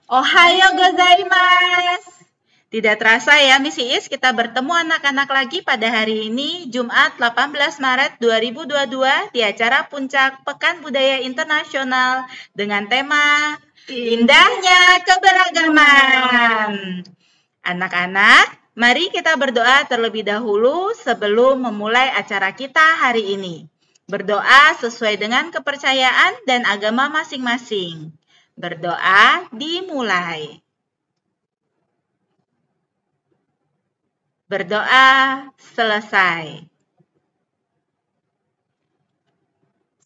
Ohayo gozaimasu. Tidak terasa ya, Miss Iis, kita bertemu anak-anak lagi pada hari ini, Jumat 18 Maret 2022, di acara Puncak Pekan Budaya Internasional dengan tema Indahnya Keberagaman. Anak-anak, mari kita berdoa terlebih dahulu sebelum memulai acara kita hari ini. Berdoa sesuai dengan kepercayaan dan agama masing-masing. Berdoa dimulai. Berdoa selesai.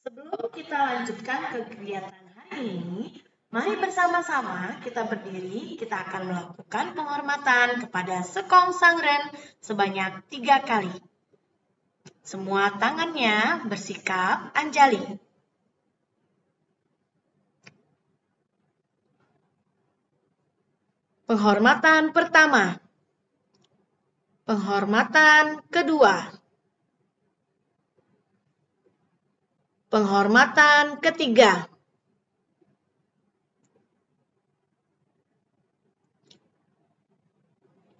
Sebelum kita lanjutkan ke kegiatan hari ini, mari bersama-sama kita berdiri, kita akan melakukan penghormatan kepada Sekong Sangren sebanyak 3 kali. Semua tangannya bersikap anjali. Penghormatan pertama. Penghormatan kedua. Penghormatan ketiga.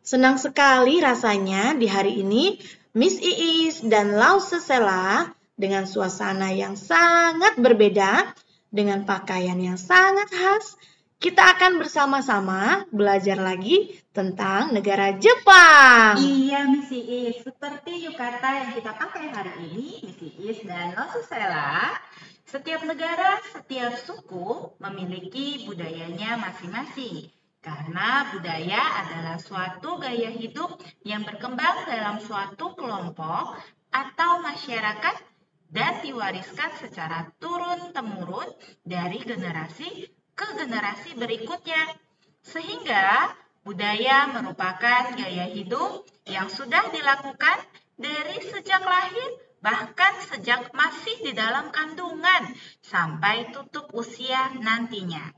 Senang sekali rasanya di hari ini Miss Iis dan Lau Sesela dengan suasana yang sangat berbeda, dengan pakaian yang sangat khas, kita akan bersama-sama belajar lagi tentang negara Jepang. Iya, Miss Iis. Seperti yukata yang kita pakai hari ini, Miss Iis dan Lau Sesela, setiap negara, setiap suku memiliki budayanya masing-masing. Karena budaya adalah suatu gaya hidup yang berkembang dalam suatu kelompok atau masyarakat dan diwariskan secara turun-temurun dari generasi ke generasi berikutnya. Sehingga budaya merupakan gaya hidup yang sudah dilakukan dari sejak lahir, bahkan sejak masih di dalam kandungan sampai tutup usia nantinya.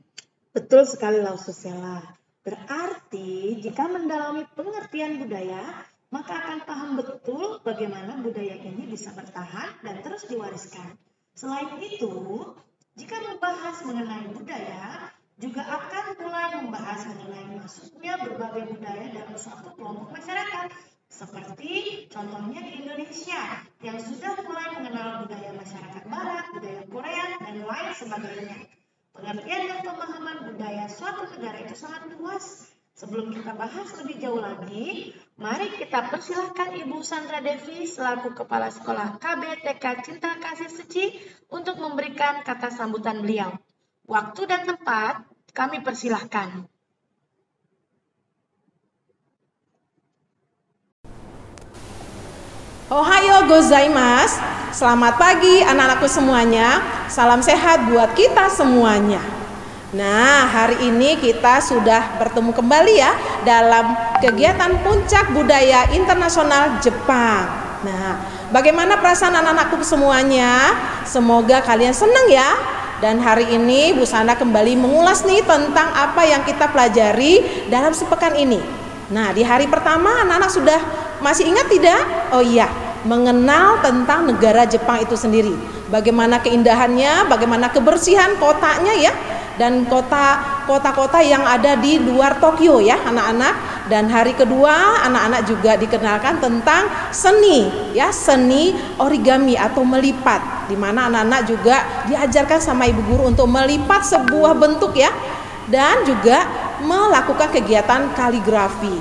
Betul sekali Lau Sesela. Berarti jika mendalami pengertian budaya, maka akan paham betul bagaimana budaya ini bisa bertahan dan terus diwariskan. Selain itu, jika membahas mengenai budaya, juga akan mulai membahas mengenai masuknya berbagai budaya dalam suatu kelompok masyarakat. Seperti contohnya di Indonesia yang sudah mulai mengenal budaya masyarakat Barat, budaya Korea, dan lain sebagainya. Pengertian dan pemahaman budaya suatu negara itu sangat luas. Sebelum kita bahas lebih jauh lagi, mari kita persilahkan Ibu Sandra Devi selaku Kepala Sekolah KBTK Cinta Kasih Suci untuk memberikan kata sambutan beliau. Waktu dan tempat kami persilahkan. Ohayo gozaimasu. Selamat pagi anak-anakku semuanya. Salam sehat buat kita semuanya. Nah, hari ini kita sudah bertemu kembali ya dalam kegiatan Puncak Budaya Internasional Jepang. Nah, bagaimana perasaan anak-anakku semuanya? Semoga kalian senang ya. Dan hari ini Bu Sandra kembali mengulas nih tentang apa yang kita pelajari dalam sepekan ini. Nah, di hari pertama anak-anak sudah masih ingat tidak? Oh iya, mengenal tentang negara Jepang itu sendiri. Bagaimana keindahannya, bagaimana kebersihan kotanya ya, dan kota-kota yang ada di luar Tokyo ya anak-anak. Dan hari kedua anak-anak juga dikenalkan tentang seni ya, seni origami atau melipat, di mana anak-anak juga diajarkan sama ibu guru untuk melipat sebuah bentuk ya, dan juga melakukan kegiatan kaligrafi.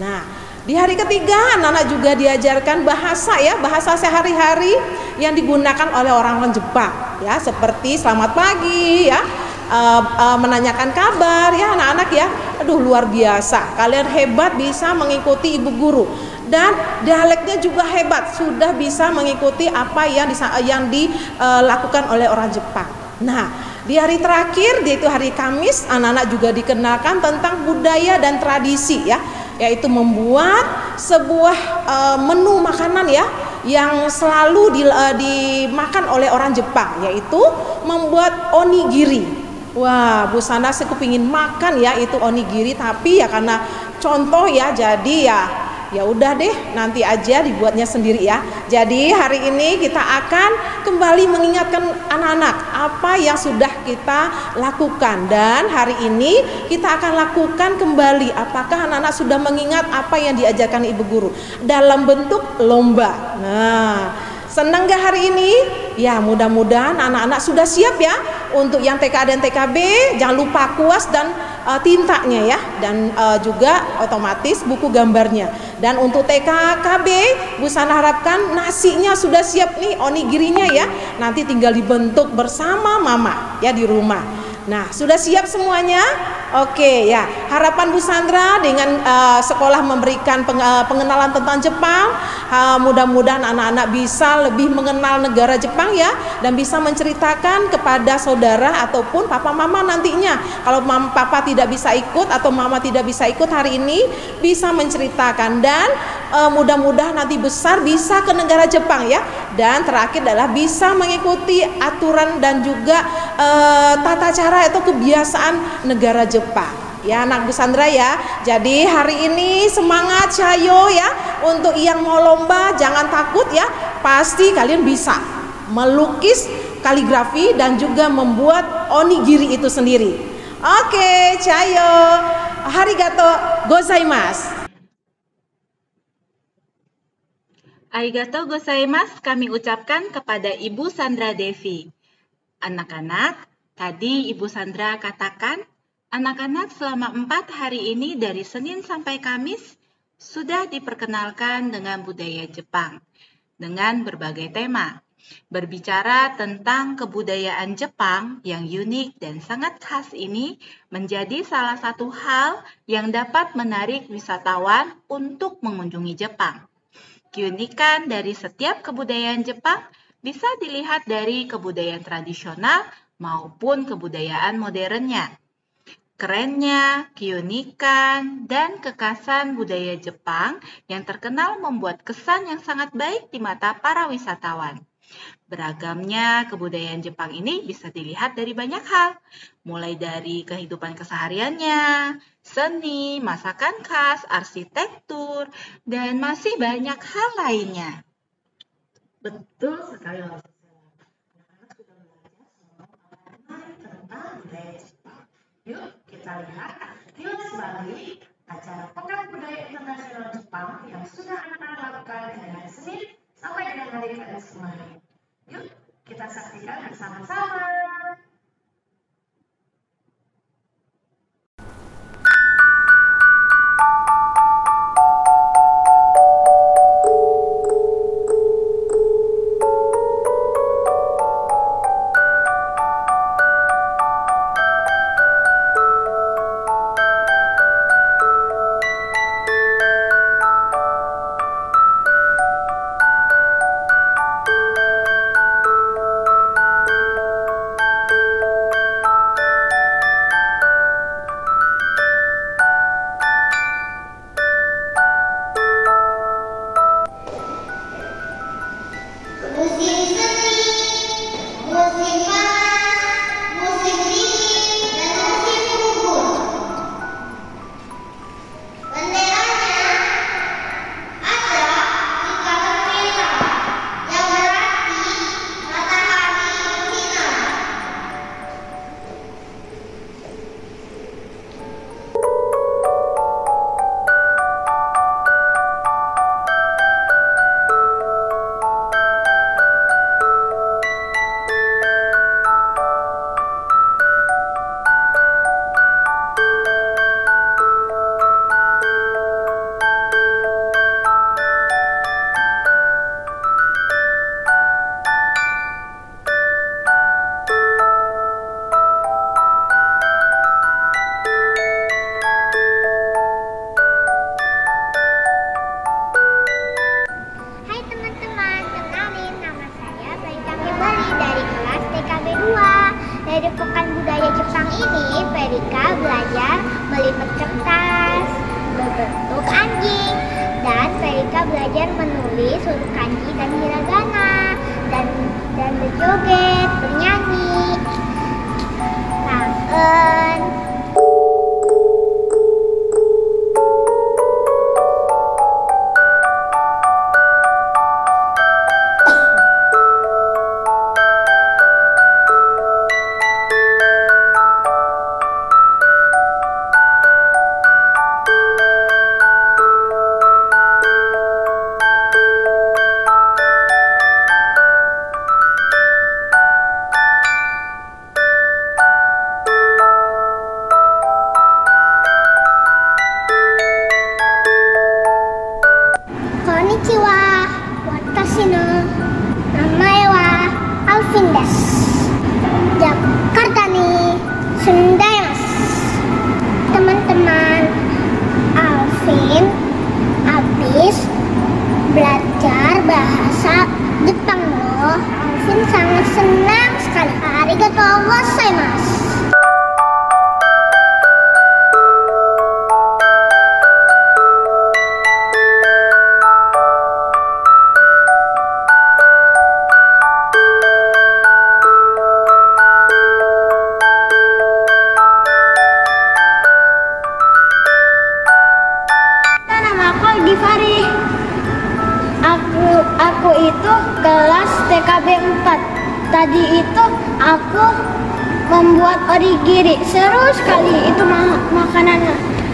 Nah, di hari ketiga anak-anak juga diajarkan bahasa ya, bahasa sehari-hari yang digunakan oleh orang-orang Jepang ya, seperti selamat pagi ya, menanyakan kabar ya anak-anak ya. Aduh, luar biasa, kalian hebat bisa mengikuti ibu guru, dan dialeknya juga hebat, sudah bisa mengikuti apa yang dilakukan oleh orang Jepang. Nah, di hari terakhir yaitu hari Kamis, anak-anak juga dikenalkan tentang budaya dan tradisi ya, yaitu membuat sebuah menu makanan ya yang selalu dimakan oleh orang Jepang, yaitu membuat onigiri. Wah, Bu Sandra kepingin makan ya itu onigiri, tapi ya karena contoh ya, jadi ya ya udah deh nanti aja dibuatnya sendiri ya. Jadi hari ini kita akan kembali mengingatkan anak-anak apa yang sudah kita lakukan, dan hari ini kita akan lakukan kembali. Apakah anak-anak sudah mengingat apa yang diajarkan ibu guru dalam bentuk lomba? Nah, senang gak hari ini? Ya, mudah-mudahan anak-anak sudah siap ya. Untuk yang TK dan TKB jangan lupa kuas dan tintanya ya, dan juga otomatis buku gambarnya. Dan untuk TKKB, Bu Sana harapkan nasinya sudah siap nih, onigirinya ya. Nanti tinggal dibentuk bersama mama ya di rumah. Nah, sudah siap semuanya? Oke ya, harapan Bu Sandra dengan sekolah memberikan pengenalan tentang Jepang, mudah-mudahan anak-anak bisa lebih mengenal negara Jepang ya, dan bisa menceritakan kepada saudara ataupun papa mama nantinya. Kalau papa tidak bisa ikut atau mama tidak bisa ikut hari ini, bisa menceritakan, dan mudah-mudahan nanti besar bisa ke negara Jepang ya. Dan terakhir adalah bisa mengikuti aturan dan juga tata cara atau kebiasaan negara Jepang ya, anak Bu Sandra ya. Jadi hari ini semangat Cayo ya. Untuk yang mau lomba jangan takut ya, pasti kalian bisa melukis kaligrafi dan juga membuat onigiri itu sendiri. Oke, Cayo, arigato gozaimasu. Arigatou gozaimasu kami ucapkan kepada Ibu Sandra Devi. Anak-anak, tadi Ibu Sandra katakan, anak-anak selama 4 hari ini dari Senin sampai Kamis sudah diperkenalkan dengan budaya Jepang dengan berbagai tema. Berbicara tentang kebudayaan Jepang yang unik dan sangat khas ini menjadi salah satu hal yang dapat menarik wisatawan untuk mengunjungi Jepang. Keunikan dari setiap kebudayaan Jepang bisa dilihat dari kebudayaan tradisional maupun kebudayaan modernnya. Kerennya, keunikan, dan kekhasan budaya Jepang yang terkenal membuat kesan yang sangat baik di mata para wisatawan. Beragamnya kebudayaan Jepang ini bisa dilihat dari banyak hal, mulai dari kehidupan kesehariannya, seni, masakan khas, arsitektur, dan masih banyak hal lainnya. Betul sekali loh. Anak-anak sudah belajar semua mengenai tentang budaya Jepang. Yuk kita lihat kilas balik acara Pekan Budaya Internasional Jepang yang sudah anak-anak lakukan dari hari Senin sampai dengan hari Kamis kemarin. Yuk kita saksikan bersama-sama. Dari Pekan Budaya Jepang ini, Verika belajar melipat kertas berbentuk anjing, dan Verika belajar menulis huruf kanji dan hiragana, dan berjoget, bernyanyi, kangen. itu kelas TKB 4. Tadi itu aku membuat onigiri. Seru sekali itu makanan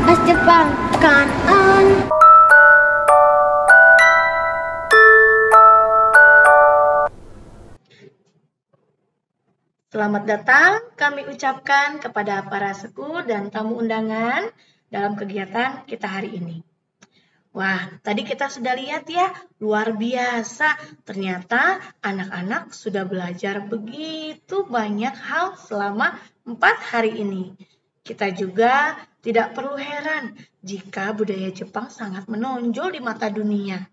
khas Jepang kan. Selamat datang kami ucapkan kepada para seku dan tamu undangan dalam kegiatan kita hari ini. Wah, tadi kita sudah lihat ya, luar biasa. Ternyata anak-anak sudah belajar begitu banyak hal selama 4 hari ini. Kita juga tidak perlu heran jika budaya Jepang sangat menonjol di mata dunia.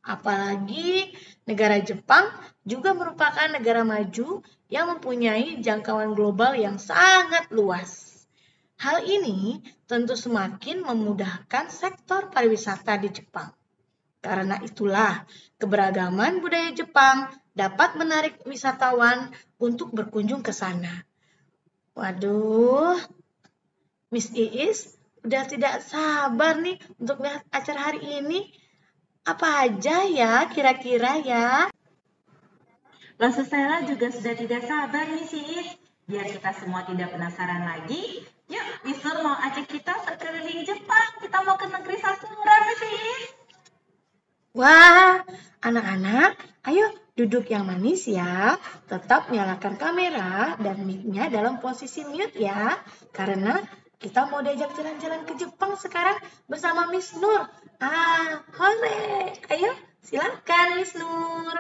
Apalagi negara Jepang juga merupakan negara maju yang mempunyai jangkauan global yang sangat luas. Hal ini tentu semakin memudahkan sektor pariwisata di Jepang. Karena itulah, keberagaman budaya Jepang dapat menarik wisatawan untuk berkunjung ke sana. Waduh, Miss Iis udah tidak sabar nih untuk lihat acara hari ini. Apa aja ya kira-kira ya? Loh, Susela juga sudah tidak sabar nih Sis. Biar kita semua tidak penasaran lagi, yuk Miss Nur mau ajak kita berkeliling Jepang. Kita mau ke negeri Sakura nih Sis. Wah, anak-anak, ayo duduk yang manis ya. Tetap nyalakan kamera dan mic-nya dalam posisi mute ya. Karena kita mau diajak jalan-jalan ke Jepang sekarang bersama Miss Nur. Hore! Ayo, silakan Miss Nur.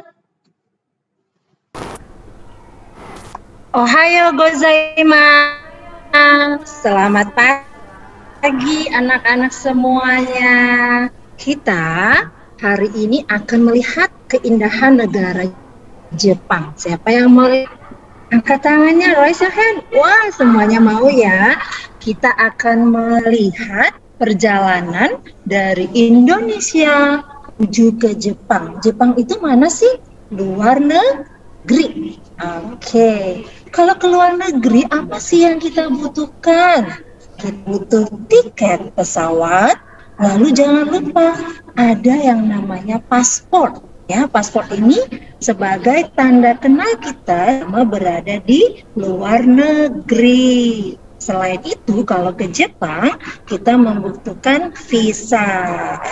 Ohayo gozaimasu. Selamat pagi anak-anak semuanya. Kita hari ini akan melihat keindahan negara Jepang. Siapa yang mau angkat tangannya? Raise your hand. Wah, semuanya mau ya. Kita akan melihat perjalanan dari Indonesia menuju ke Jepang. Jepang itu mana sih? Luar negeri. Oke. Kalau ke luar negeri, apa sih yang kita butuhkan? Kita butuh tiket pesawat, lalu jangan lupa ada yang namanya paspor. Ya, paspor ini sebagai tanda kenal kita sama berada di luar negeri. Selain itu, kalau ke Jepang, kita membutuhkan visa.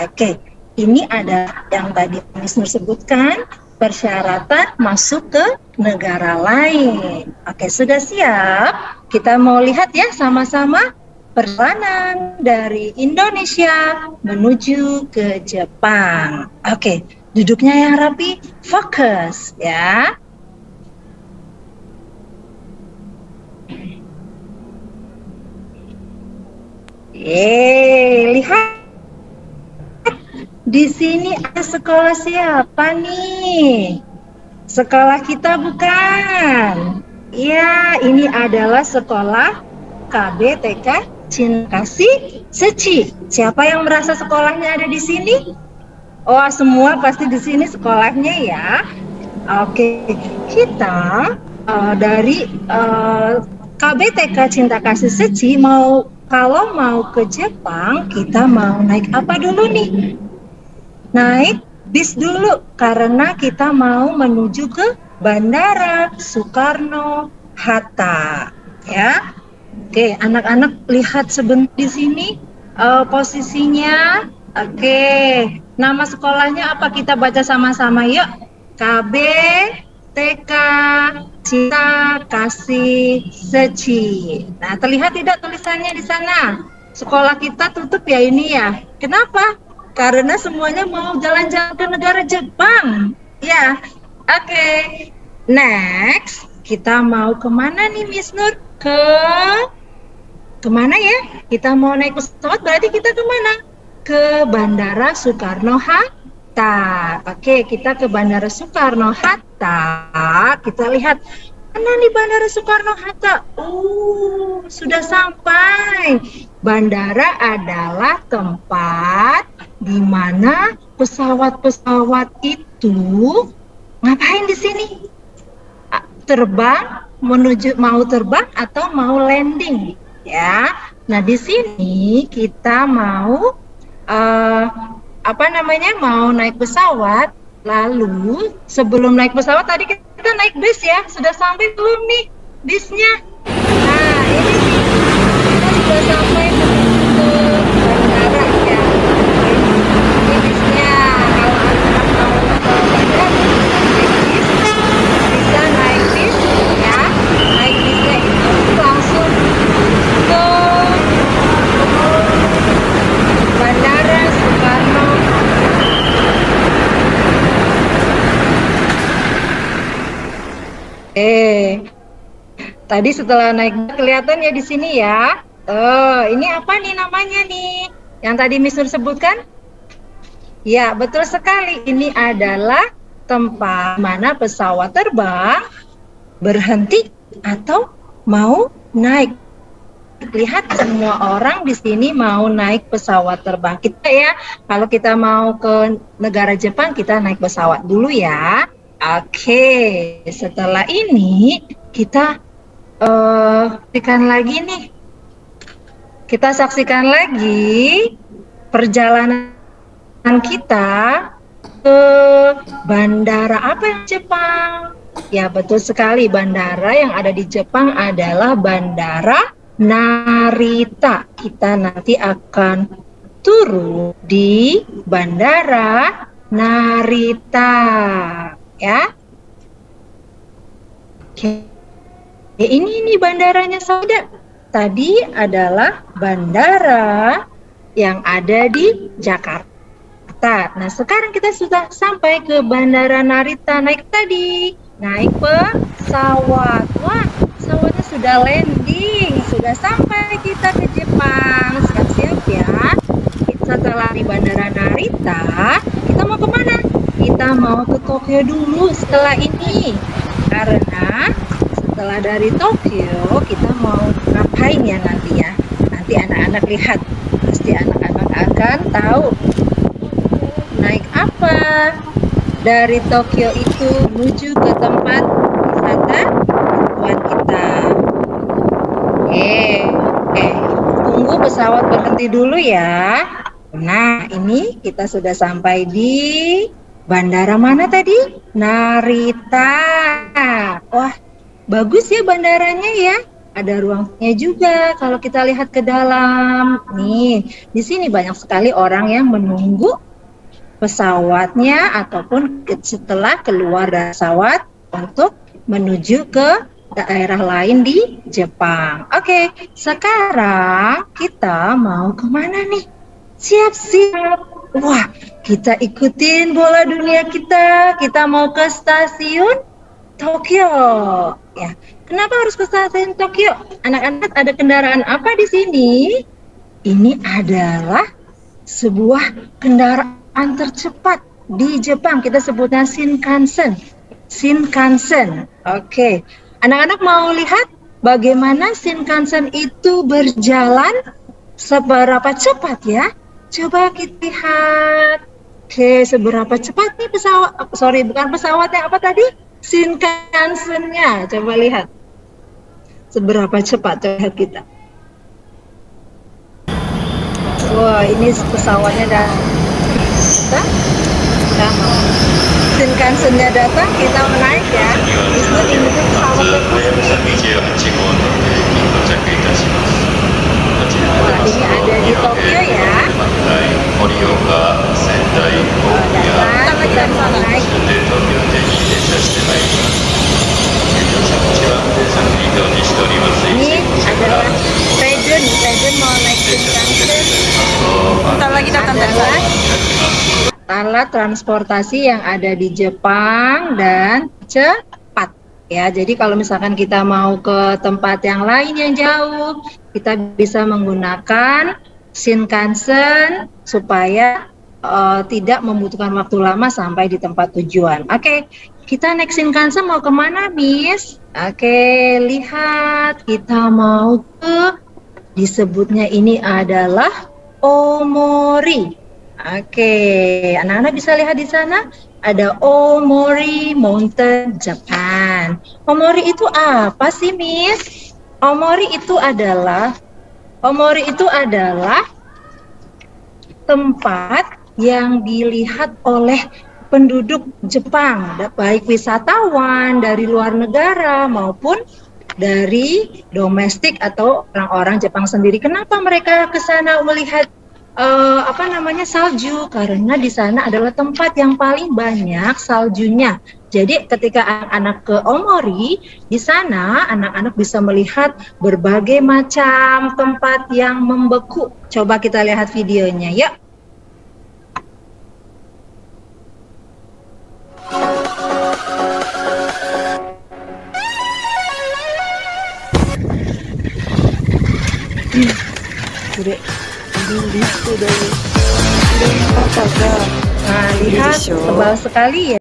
Oke, ini ada yang tadi Miss Nur sebutkan, persyaratan masuk ke negara lain. Oke, sudah siap? Kita mau lihat ya sama-sama perjalanan dari Indonesia menuju ke Jepang. Oke, duduknya yang rapi, fokus ya. Lihat. Di sini ada sekolah siapa nih? Sekolah kita bukan? Ya, ini adalah sekolah KB TK Cinta Kasih Seci. Siapa yang merasa sekolahnya ada di sini? Oh, semua pasti di sini sekolahnya ya. Oke, kita dari KB TK Cinta Kasih Seci kalau mau ke Jepang, kita mau naik apa dulu nih? Naik bis dulu karena kita mau menuju ke Bandara Soekarno-Hatta ya. Oke, anak-anak lihat sebentar di sini posisinya. Oke, nama sekolahnya apa? Kita baca sama-sama yuk. KB TK Cinta Kasih Seci. Nah, terlihat tidak tulisannya di sana? Sekolah kita tutup ya ini ya. Kenapa? Karena semuanya mau jalan-jalan ke negara Jepang. Ya, oke. Next, kita mau kemana nih Miss Nur? Kemana ya? Kita mau naik pesawat, berarti kita kemana? Ke Bandara Soekarno-Hatta. Oke, kita ke Bandara Soekarno-Hatta. Kita lihat, mana nih Bandara Soekarno-Hatta? Sudah sampai. Bandara adalah tempat di mana pesawat-pesawat itu ngapain di sini? Terbang, mau terbang atau mau landing, ya. Nah, di sini kita mau mau naik pesawat. Lalu sebelum naik pesawat tadi kita naik bis ya. Sudah sampai belum nih bisnya? Nah ini nih, kita sudah sampai ke bandara ya. Ini bisnya. Kalau anak mau ke bandara naik bis, bisa naik bis ya. Naik bisnya itu langsung ke Bandara Soekarno. Tadi setelah naik kelihatan ya di sini ya. Ini apa nih namanya nih? Yang tadi Miss Nur sebutkan? Ya, betul sekali. Ini adalah tempat mana pesawat terbang berhenti atau mau naik. Lihat semua orang di sini mau naik pesawat terbang. Kita ya, kalau kita mau ke negara Jepang kita naik pesawat dulu ya. Oke, setelah ini kita saksikan lagi perjalanan kita ke bandara apa yang Jepang? Ya betul sekali, bandara yang ada di Jepang adalah Bandara Narita. Kita nanti akan turun di Bandara Narita, ya. Oke. Ya, ini bandaranya saja. Tadi adalah bandara yang ada di Jakarta. Nah, sekarang kita sudah sampai ke Bandara Narita. Naik pesawat. Wah, pesawatnya sudah landing. Sudah sampai kita ke Jepang. Siap-siap ya. Setelah di Bandara Narita, kita mau kemana? Kita mau ke Tokyo dulu setelah ini. Karena setelah dari Tokyo, kita mau ngapain ya nanti ya? Nanti anak-anak lihat, pasti anak-anak akan tahu naik apa. Dari Tokyo itu menuju ke tempat wisata tujuan kita. Tunggu pesawat berhenti dulu ya. Nah, ini kita sudah sampai di bandara mana tadi? Narita. Wah, bagus ya bandaranya ya. Ada ruangnya juga kalau kita lihat ke dalam. Nih, di sini banyak sekali orang yang menunggu pesawatnya ataupun setelah keluar dari pesawat untuk menuju ke daerah lain di Jepang. Oke, sekarang kita mau kemana nih? Siap-siap. Wah, kita ikutin bola dunia kita. Kita mau ke stasiun Tokyo. Ya, kenapa harus ke stasiun Tokyo? Anak-anak ada kendaraan apa di sini? Ini adalah sebuah kendaraan tercepat di Jepang. Kita sebutnya Shinkansen. Shinkansen. Oke. Anak-anak mau lihat bagaimana Shinkansen itu berjalan seberapa cepat ya? Coba kita lihat. Oke, seberapa cepat nih pesawat? Bukan pesawatnya, apa tadi? Shinkansen-nya. Coba lihat. Seberapa cepat, coba lihat kita. Wah, ini pesawatnya datang. Kita mau Shinkansen-nya datang, kita mau naik ya. Itu ini tuh pesawat Nah, ini ada di Tokyo ya. Datang, kita mau naik. Ini adalah Legend mau naik Shinkansen. Bentar lagi datang dari Alat transportasi yang ada di Jepang dan cepat ya. Jadi kalau misalkan kita mau ke tempat yang lain yang jauh, kita bisa menggunakan Shinkansen supaya tidak membutuhkan waktu lama sampai di tempat tujuan. Oke, kita naik Shinkansen mau kemana, Miss? Oke, lihat kita mau ke, disebutnya ini adalah Omori. Oke, anak-anak bisa lihat di sana ada Omori Mountain Japan. Omori itu apa sih, Miss? Omori itu adalah tempat yang dilihat oleh penduduk Jepang, baik wisatawan dari luar negara maupun dari domestik atau orang-orang Jepang sendiri. Kenapa mereka ke sana melihat salju? Karena di sana adalah tempat yang paling banyak saljunya. Jadi ketika anak-anak ke Omori, di sana anak-anak bisa melihat berbagai macam tempat yang membeku. Coba kita lihat videonya, yuk. Nah, lihat tebal sekali ya.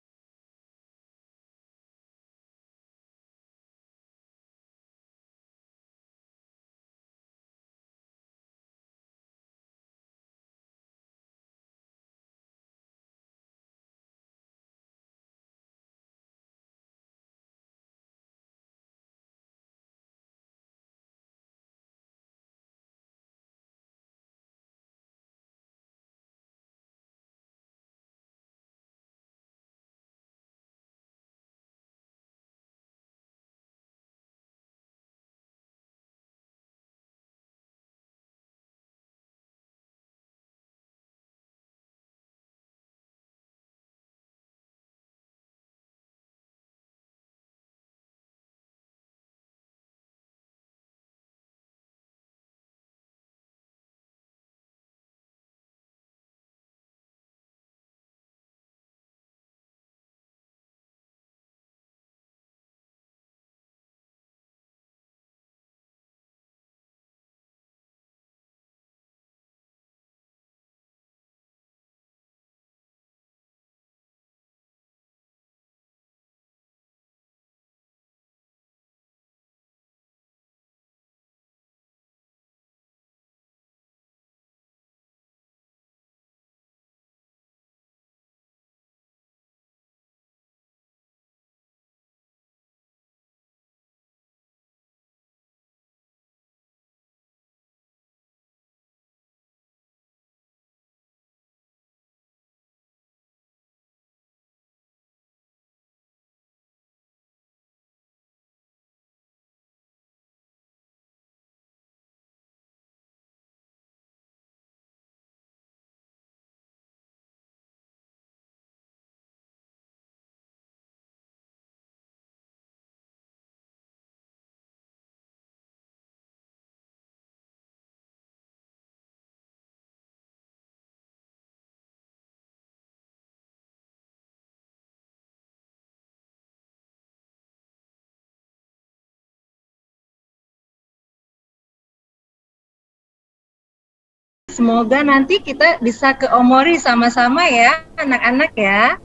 Semoga nanti kita bisa ke Omori sama-sama ya, anak-anak ya.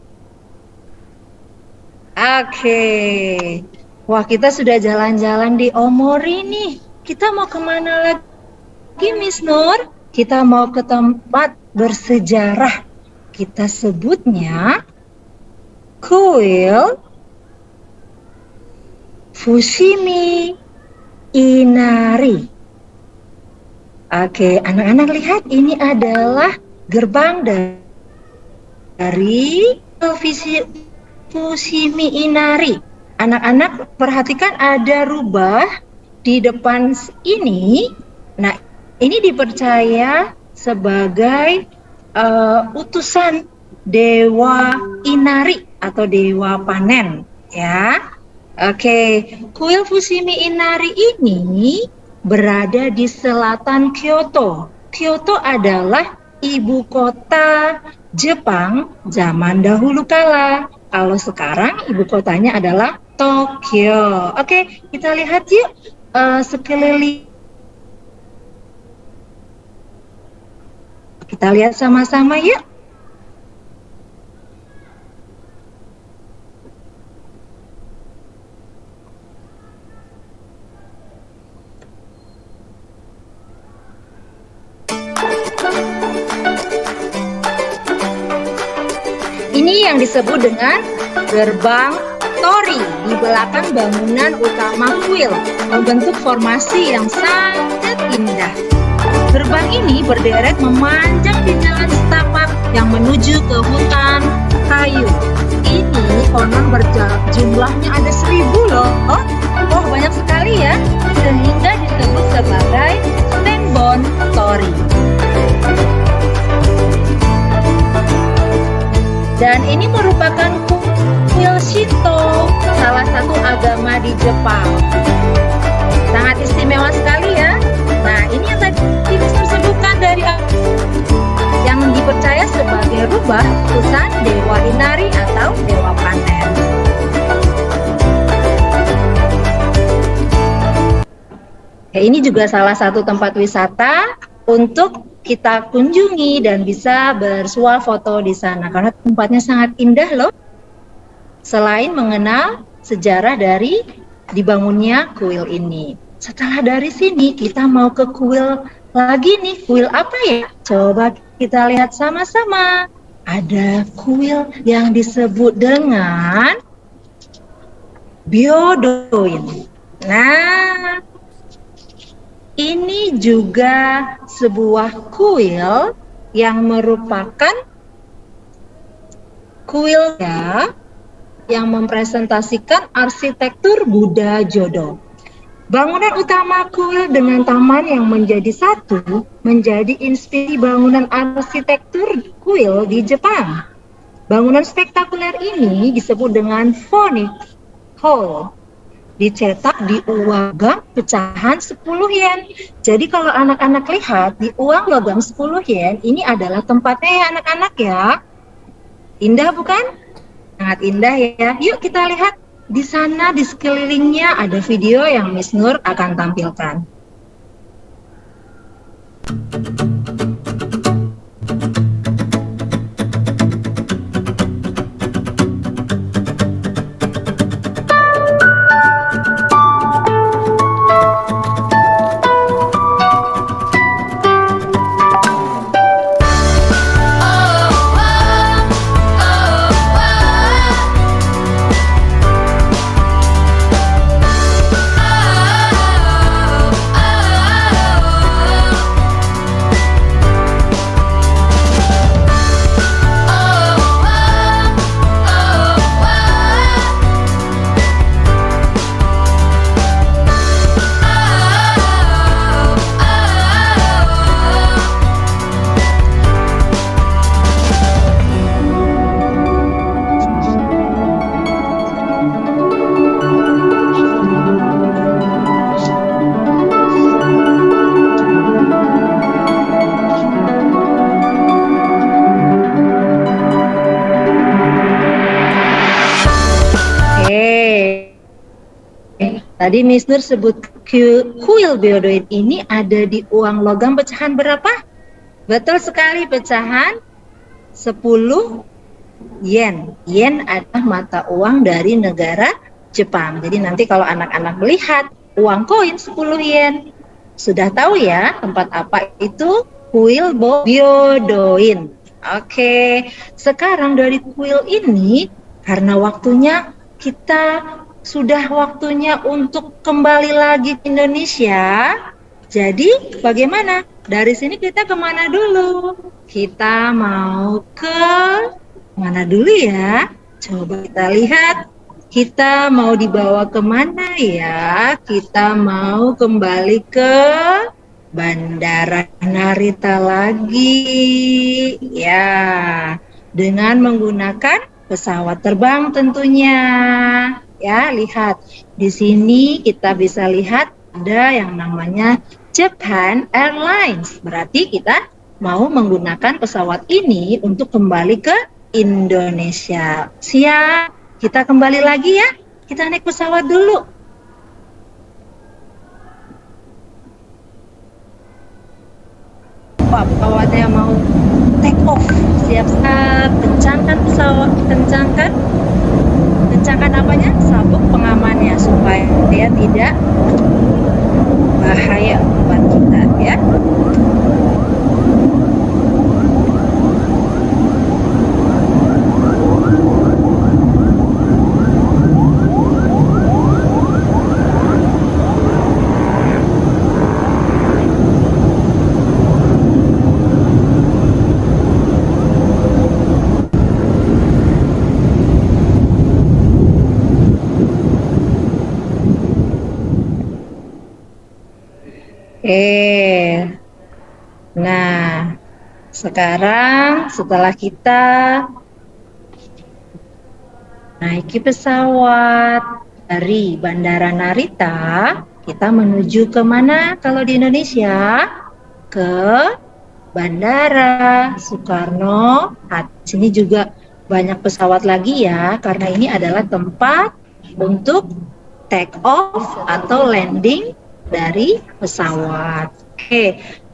Oke. Wah, kita sudah jalan-jalan di Omori nih. Kita mau kemana lagi, Miss Nur? Kita mau ke tempat bersejarah. Kita sebutnya Kuil Fushimi Inari. Oke, anak-anak lihat, ini adalah gerbang dari Fushimi Inari. Anak-anak perhatikan ada rubah di depan ini. Nah, ini dipercaya sebagai utusan Dewa Inari atau Dewa Panen, ya. Oke, kuil Fushimi Inari ini berada di selatan Kyoto. Kyoto adalah ibu kota Jepang zaman dahulu kala. Kalau sekarang ibu kotanya adalah Tokyo. Oke, kita lihat yuk sekeliling. Kita lihat sama-sama yuk. Ini yang disebut dengan gerbang torii di belakang bangunan utama kuil, membentuk formasi yang sangat indah. Gerbang ini berderet memanjang di jalan setapak yang menuju ke hutan kayu. Ini konon jumlahnya ada 1000 loh. Oh, banyak sekali ya, sehingga disebut sebagai Stenbon Torii. Dan ini merupakan kuil Shinto, salah satu agama di Jepang. Sangat istimewa sekali ya. Nah, ini yang tadi Mister sebutkan dari yang dipercaya sebagai rubah putusan Dewa Inari atau Dewa Panen. Ya, ini juga salah satu tempat wisata untuk kita kunjungi dan bisa bersuah foto di sana karena tempatnya sangat indah loh. Selain mengenal sejarah dari dibangunnya kuil ini. Setelah dari sini kita mau ke kuil lagi nih. Kuil apa ya? Coba kita lihat sama-sama. Ada kuil yang disebut dengan Byodoin. Nah, ini juga sebuah kuil yang merupakan kuil yang mempresentasikan arsitektur Buddha Jodo. Bangunan utama kuil dengan taman yang menjadi satu menjadi inspirasi bangunan arsitektur kuil di Jepang. Bangunan spektakuler ini disebut dengan Phoenix Hall. Dicetak di uang logam pecahan 10 yen. Jadi kalau anak-anak lihat di uang logam 10 yen, ini adalah tempatnya ya anak-anak ya. Indah bukan? Sangat indah ya. Yuk kita lihat di sana di sekelilingnya ada video yang Miss Nur akan tampilkan. Tadi Miss Nur sebut kuil Byodoin ini ada di uang logam pecahan berapa? Betul sekali, pecahan 10 yen. Yen adalah mata uang dari negara Jepang. Jadi nanti kalau anak-anak melihat uang koin 10 yen, sudah tahu ya tempat apa itu kuil Byodoin. Oke, sekarang dari kuil ini karena waktunya kita sudah waktunya untuk kembali lagi ke Indonesia. Jadi bagaimana? Dari sini kita kemana dulu? Kita mau ke mana dulu ya? Coba kita lihat. Kita mau dibawa kemana ya? Kita mau kembali ke Bandara Narita lagi. Ya, dengan menggunakan pesawat terbang tentunya. Ya, lihat di sini kita bisa lihat ada yang namanya Japan Airlines. Berarti kita mau menggunakan pesawat ini untuk kembali ke Indonesia. Siap, kita kembali lagi ya. Kita naik pesawat dulu. Pesawatnya mau take off. Siap-siap, kencangkan pesawat, kencangkan apanya? Sabuk pengamannya supaya dia tidak bahaya buat kita ya. Nah, sekarang setelah kita naiki pesawat dari Bandara Narita, kita menuju ke mana kalau di Indonesia? Ke Bandara Soekarno-Hatta. Sini juga banyak pesawat lagi ya, karena ini adalah tempat untuk take off atau landing dari pesawat.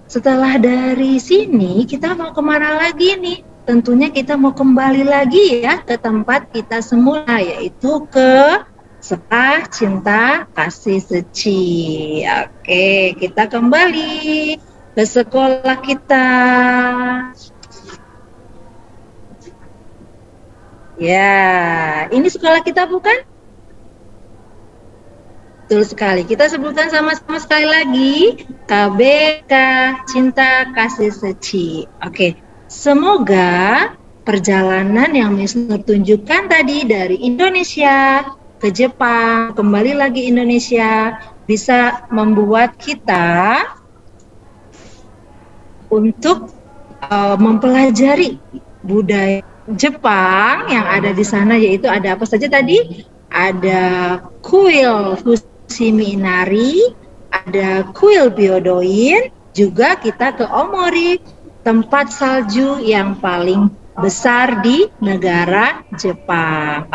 Setelah dari sini kita mau kemana lagi nih? Tentunya kita mau kembali lagi ya ke tempat kita semula, yaitu ke Sekolah Cinta Kasih Seci. Kita kembali ke sekolah kita. Ya, ini sekolah kita bukan? Betul sekali. Kita sebutkan sama-sama sekali lagi. KBK Cinta Kasih Seci. Semoga perjalanan yang Miss Nur tunjukkan tadi dari Indonesia ke Jepang, kembali lagi Indonesia, bisa membuat kita untuk mempelajari budaya Jepang yang ada di sana, yaitu ada apa saja tadi? Ada kuil Fushimi Inari, ada kuil Byodoin, juga kita ke Omori, tempat salju yang paling besar di negara Jepang.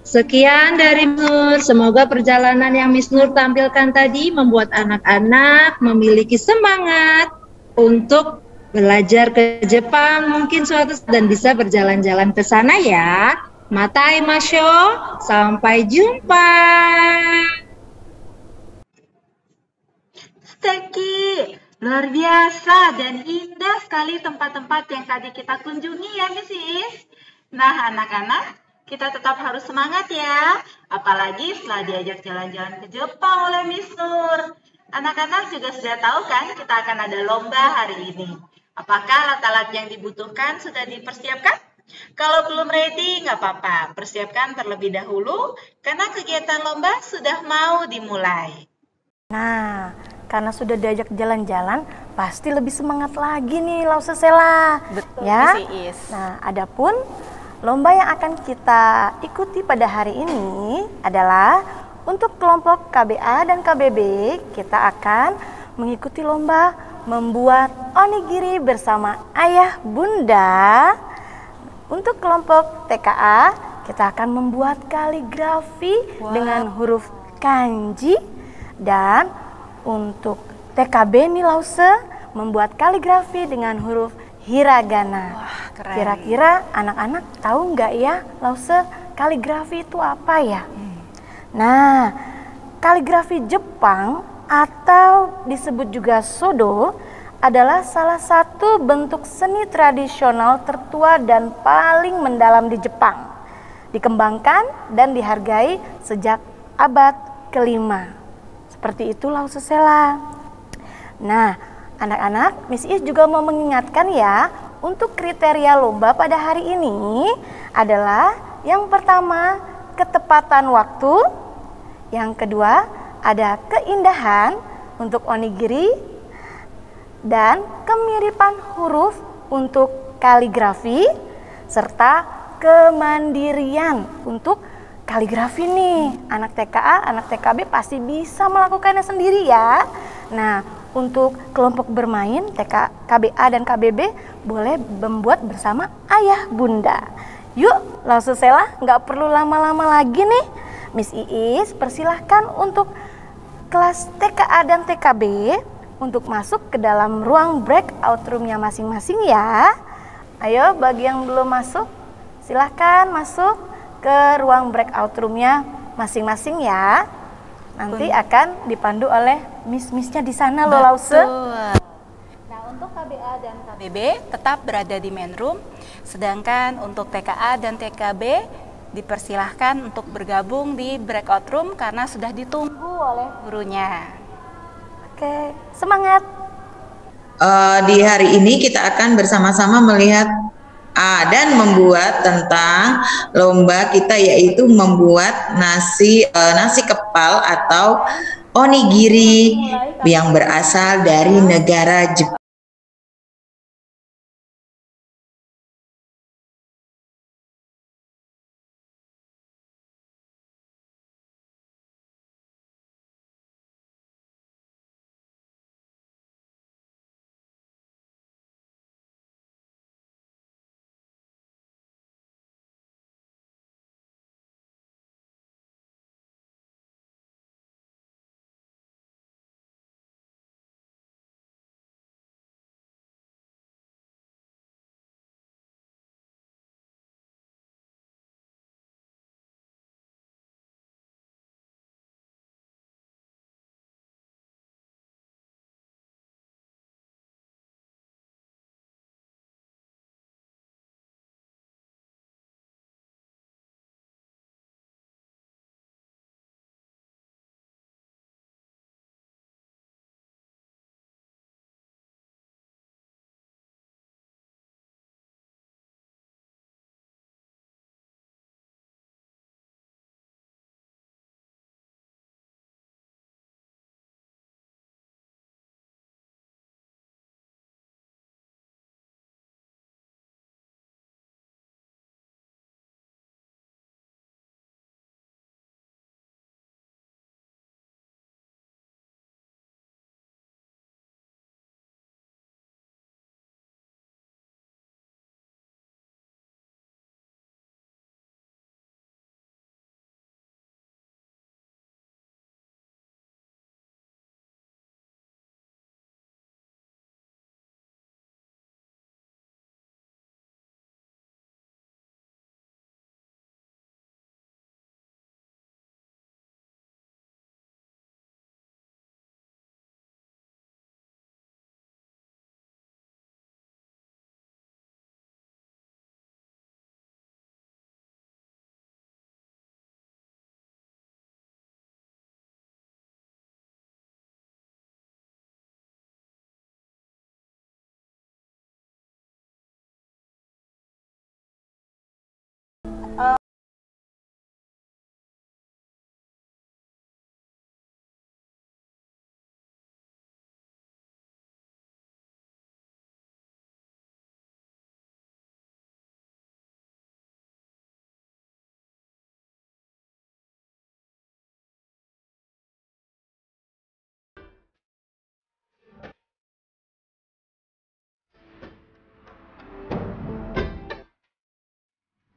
Sekian dari Miss Nur. Semoga perjalanan yang Miss Nur tampilkan tadi membuat anak-anak memiliki semangat untuk belajar ke Jepang mungkin suatu dan bisa berjalan-jalan ke sana ya. Matai masyo, sampai jumpa. Steki, luar biasa dan indah sekali tempat-tempat yang tadi kita kunjungi ya Miss Is. Nah anak-anak, kita tetap harus semangat ya. Apalagi setelah diajak jalan-jalan ke Jepang oleh Miss Nur. Anak-anak juga sudah tahu kan kita akan ada lomba hari ini. Apakah alat-alat yang dibutuhkan sudah dipersiapkan? Kalau belum ready, nggak apa-apa. Persiapkan terlebih dahulu, karena kegiatan lomba sudah mau dimulai. Nah, karena sudah diajak jalan-jalan, pasti lebih semangat lagi nih Lausesela. Betul ya. Miss Iis. Nah, adapun lomba yang akan kita ikuti pada hari ini adalah untuk kelompok KBA dan KBB, kita akan mengikuti lomba membuat onigiri bersama ayah bunda. Untuk kelompok TKA, kita akan membuat kaligrafi dengan huruf kanji. Dan untuk TKB nih Lause, membuat kaligrafi dengan huruf hiragana. Wah, keren. Kira-kira anak-anak tahu nggak ya Lause, kaligrafi itu apa ya? Nah, kaligrafi Jepang atau disebut juga Sodo adalah salah satu bentuk seni tradisional tertua dan paling mendalam di Jepang. Dikembangkan dan dihargai sejak abad ke-5. Seperti itu Lausesela. Nah, anak-anak, Miss Is juga mau mengingatkan ya, untuk kriteria lomba pada hari ini adalah yang pertama, ketepatan waktu. Yang kedua, ada keindahan untuk onigiri dan kemiripan huruf untuk kaligrafi, serta kemandirian untuk kaligrafi nih. Anak TKA, anak TKB pasti bisa melakukannya sendiri ya. Nah, untuk kelompok bermain KBA dan KBB boleh membuat bersama ayah bunda. Yuk, Lausesela, nggak perlu lama-lama lagi nih. Miss Iis persilahkan untuk kelas TKA dan TKB untuk masuk ke dalam ruang breakout room-nya masing-masing ya. Ayo, bagi yang belum masuk, silahkan masuk ke ruang breakout room-nya masing-masing ya. Nanti akan dipandu oleh miss-missnya di sana loh Lause. Nah, untuk KBA dan KBB tetap berada di main room, sedangkan untuk TKA dan TKB dipersilahkan untuk bergabung di breakout room karena sudah ditunggu oleh gurunya. Oke, semangat. Di hari ini kita akan bersama-sama melihat dan membuat tentang lomba kita, yaitu membuat nasi kepal atau onigiri yang berasal dari negara Jepang.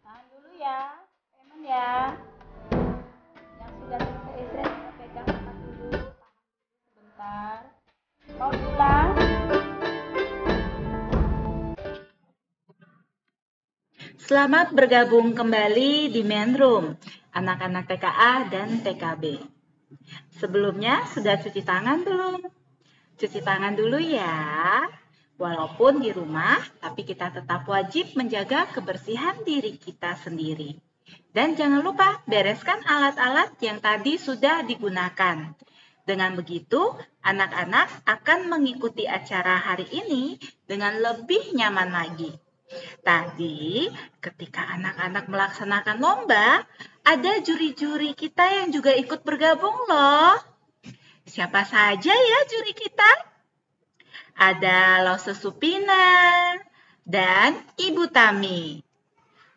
Tahan dulu ya, teman ya. Yang sudah selesai pegang angkat dulu, tahan dulu sebentar. Mau pulang? Selamat bergabung kembali di main room, anak-anak TKA dan TKB. Sebelumnya sudah cuci tangan belum? Cuci tangan dulu ya. Walaupun di rumah, tapi kita tetap wajib menjaga kebersihan diri kita sendiri. Dan jangan lupa bereskan alat-alat yang tadi sudah digunakan. Dengan begitu, anak-anak akan mengikuti acara hari ini dengan lebih nyaman lagi. Tadi, ketika anak-anak melaksanakan lomba, ada juri-juri kita yang juga ikut bergabung loh. Siapa saja ya juri kita? Ada Lause Supina dan Ibu Tami.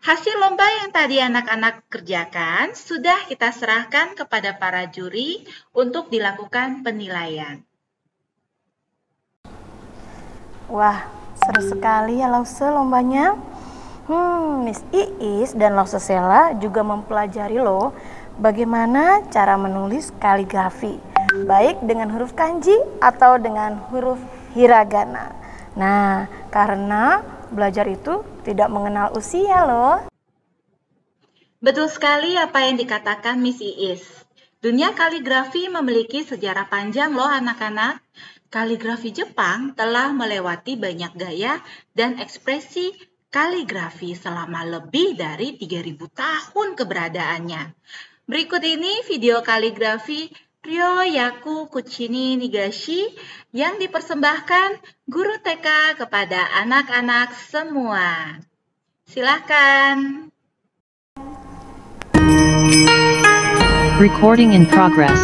Hasil lomba yang tadi anak-anak kerjakan sudah kita serahkan kepada para juri untuk dilakukan penilaian. Wah, seru sekali ya Lause lombanya. Miss Iis dan Lause Sela juga mempelajari loh bagaimana cara menulis kaligrafi, baik dengan huruf kanji atau dengan huruf hiragana. Nah, karena belajar itu tidak mengenal usia loh. Betul sekali apa yang dikatakan Miss Iis. Dunia kaligrafi memiliki sejarah panjang loh anak-anak. Kaligrafi Jepang telah melewati banyak gaya dan ekspresi kaligrafi selama lebih dari 3000 tahun keberadaannya. Berikut ini video kaligrafi Ryoyaku Kuchini Nigashi yang dipersembahkan guru TK kepada anak-anak semua. Silakan. Recording in progress.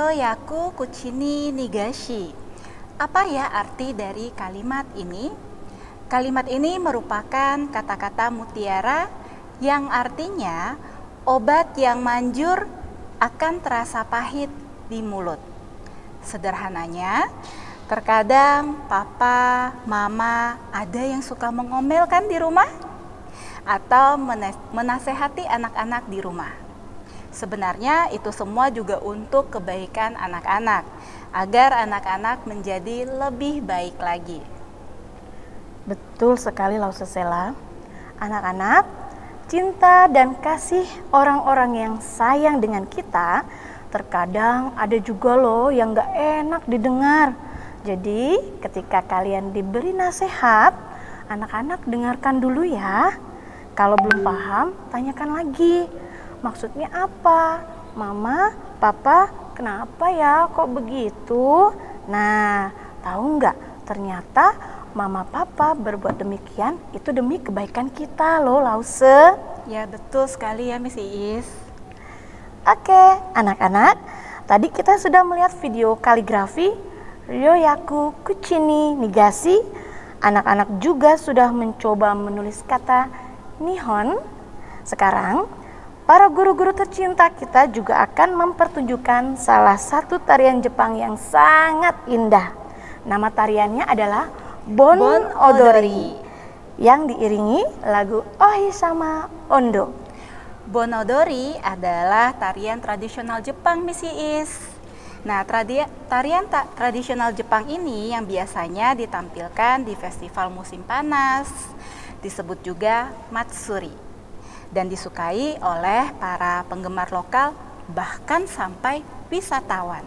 Ryoyaku Kuchini Nigashi. Apa ya arti dari kalimat ini? Kalimat ini merupakan kata-kata mutiara yang artinya obat yang manjur akan terasa pahit di mulut. Sederhananya, terkadang papa, mama ada yang suka mengomelkan di rumah atau menasehati anak-anak di rumah. Sebenarnya itu semua juga untuk kebaikan anak-anak, agar anak-anak menjadi lebih baik lagi. Betul sekali Lause Sela. Anak-anak, cinta dan kasih orang-orang yang sayang dengan kita terkadang ada juga loh yang gak enak didengar. Jadi ketika kalian diberi nasihat, anak-anak dengarkan dulu ya. Kalau belum paham, tanyakan lagi. Maksudnya apa? Mama, papa, kenapa ya kok begitu? Nah, tahu nggak? Ternyata mama papa berbuat demikian itu demi kebaikan kita loh, Lause. Ya betul sekali ya Miss Iis. Oke, anak-anak, tadi kita sudah melihat video kaligrafi Ryoyaku Kuchini Nigashi. Anak-anak juga sudah mencoba menulis kata Nihon. Sekarang, para guru-guru tercinta kita juga akan mempertunjukkan salah satu tarian Jepang yang sangat indah. Nama tariannya adalah Bon Odori yang diiringi lagu Ohisama Ondo. Bon Odori adalah tarian tradisional Jepang, Miss Iis. Nah, tarian tradisional Jepang ini yang biasanya ditampilkan di festival musim panas, disebut juga Matsuri, dan disukai oleh para penggemar lokal bahkan sampai wisatawan.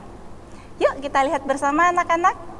Yuk kita lihat bersama anak-anak.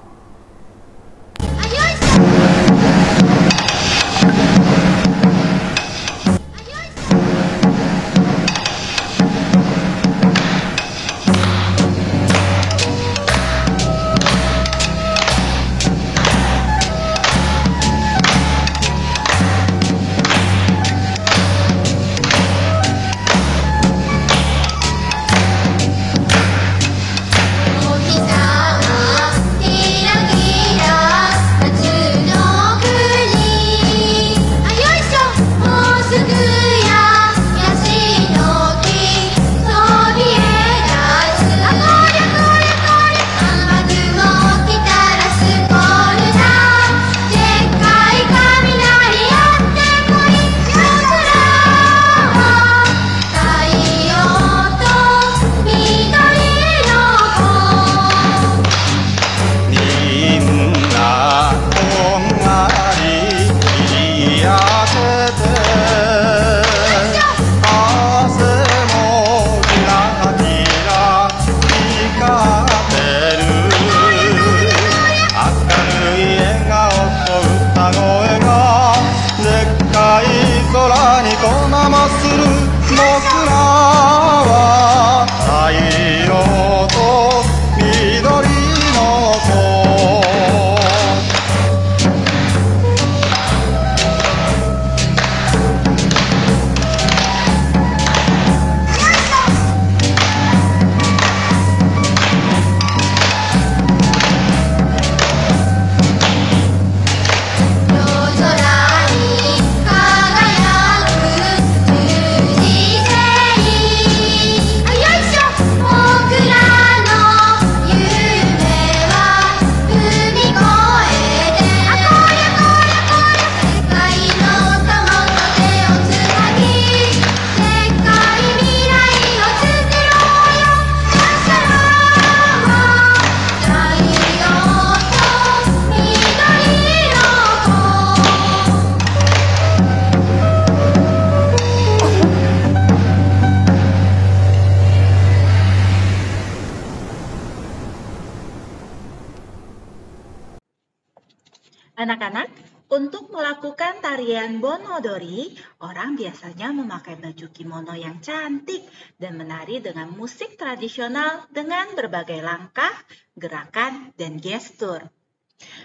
Anak-anak, untuk melakukan tarian Bon Odori, orang biasanya memakai baju kimono yang cantik dan menari dengan musik tradisional dengan berbagai langkah, gerakan, dan gestur.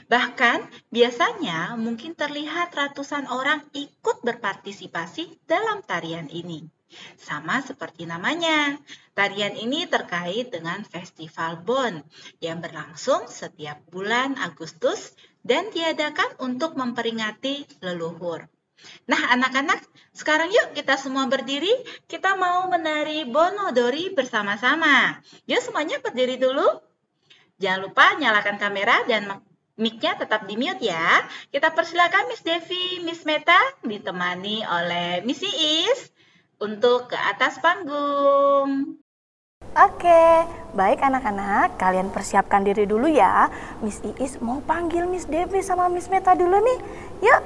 Bahkan, biasanya mungkin terlihat ratusan orang ikut berpartisipasi dalam tarian ini. Sama seperti namanya, tarian ini terkait dengan Festival Bon yang berlangsung setiap bulan Agustus dan diadakan untuk memperingati leluhur. Nah, anak-anak, sekarang yuk kita semua berdiri, kita mau menari Bon Odori bersama-sama. Yuk semuanya berdiri dulu. Jangan lupa nyalakan kamera dan mic-nya tetap di mute ya. Kita persilakan Miss Devi, Miss Meta ditemani oleh Miss Iis untuk ke atas panggung. Oke, baik anak-anak, kalian persiapkan diri dulu ya. Miss Iis mau panggil Miss Devi sama Miss Meta dulu nih. Yuk.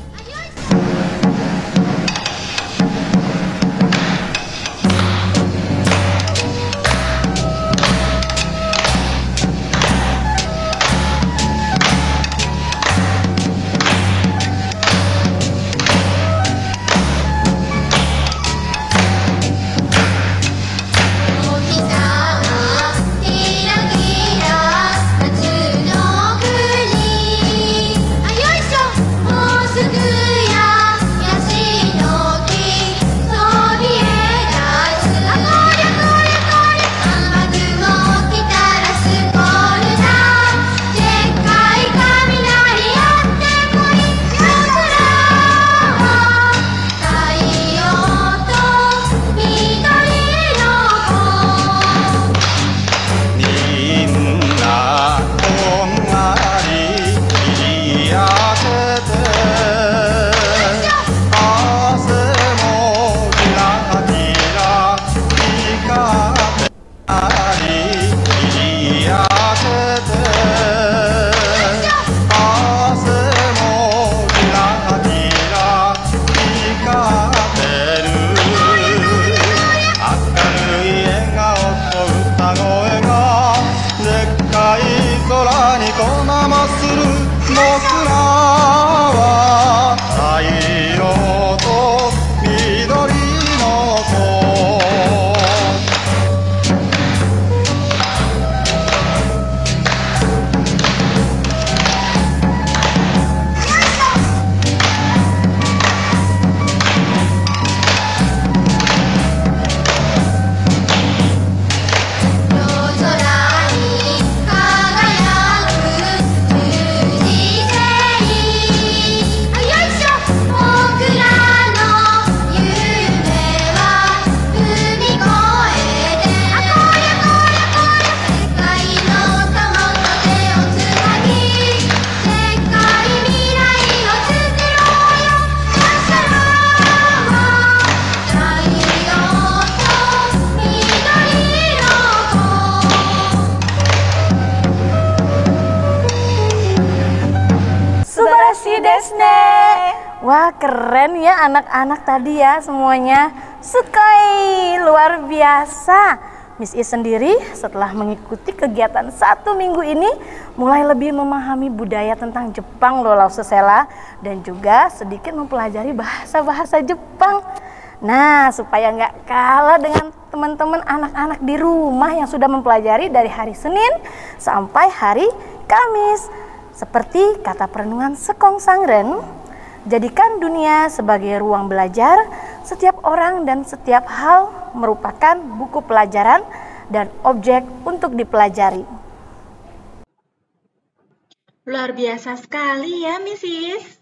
Wah, keren ya anak-anak tadi ya semuanya. Sukoi, luar biasa. Miss I sendiri setelah mengikuti kegiatan 1 minggu ini mulai lebih memahami budaya tentang Jepang loh Lausesela, dan juga sedikit mempelajari bahasa-bahasa Jepang. Nah, supaya nggak kalah dengan teman-teman anak-anak di rumah yang sudah mempelajari dari hari Senin sampai hari Kamis. Seperti kata perenungan Sekong Sangren, jadikan dunia sebagai ruang belajar, setiap orang dan setiap hal merupakan buku pelajaran dan objek untuk dipelajari. Luar biasa sekali ya, Mrs.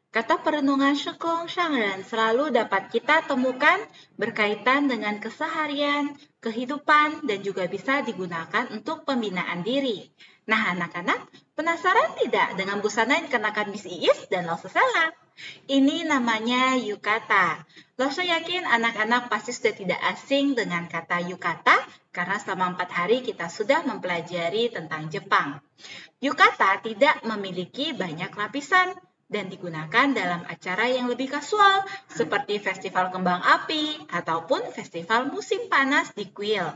Kata perenungan Sekong Sangren selalu dapat kita temukan berkaitan dengan keseharian, kehidupan, dan juga bisa digunakan untuk pembinaan diri. Nah, anak-anak, penasaran tidak dengan busana yang dikenakan Miss Iis dan Lausesela? Ini namanya yukata. Lause yakin anak-anak pasti sudah tidak asing dengan kata yukata karena selama 4 hari kita sudah mempelajari tentang Jepang. Yukata tidak memiliki banyak lapisan dan digunakan dalam acara yang lebih kasual seperti festival kembang api ataupun festival musim panas di kuil.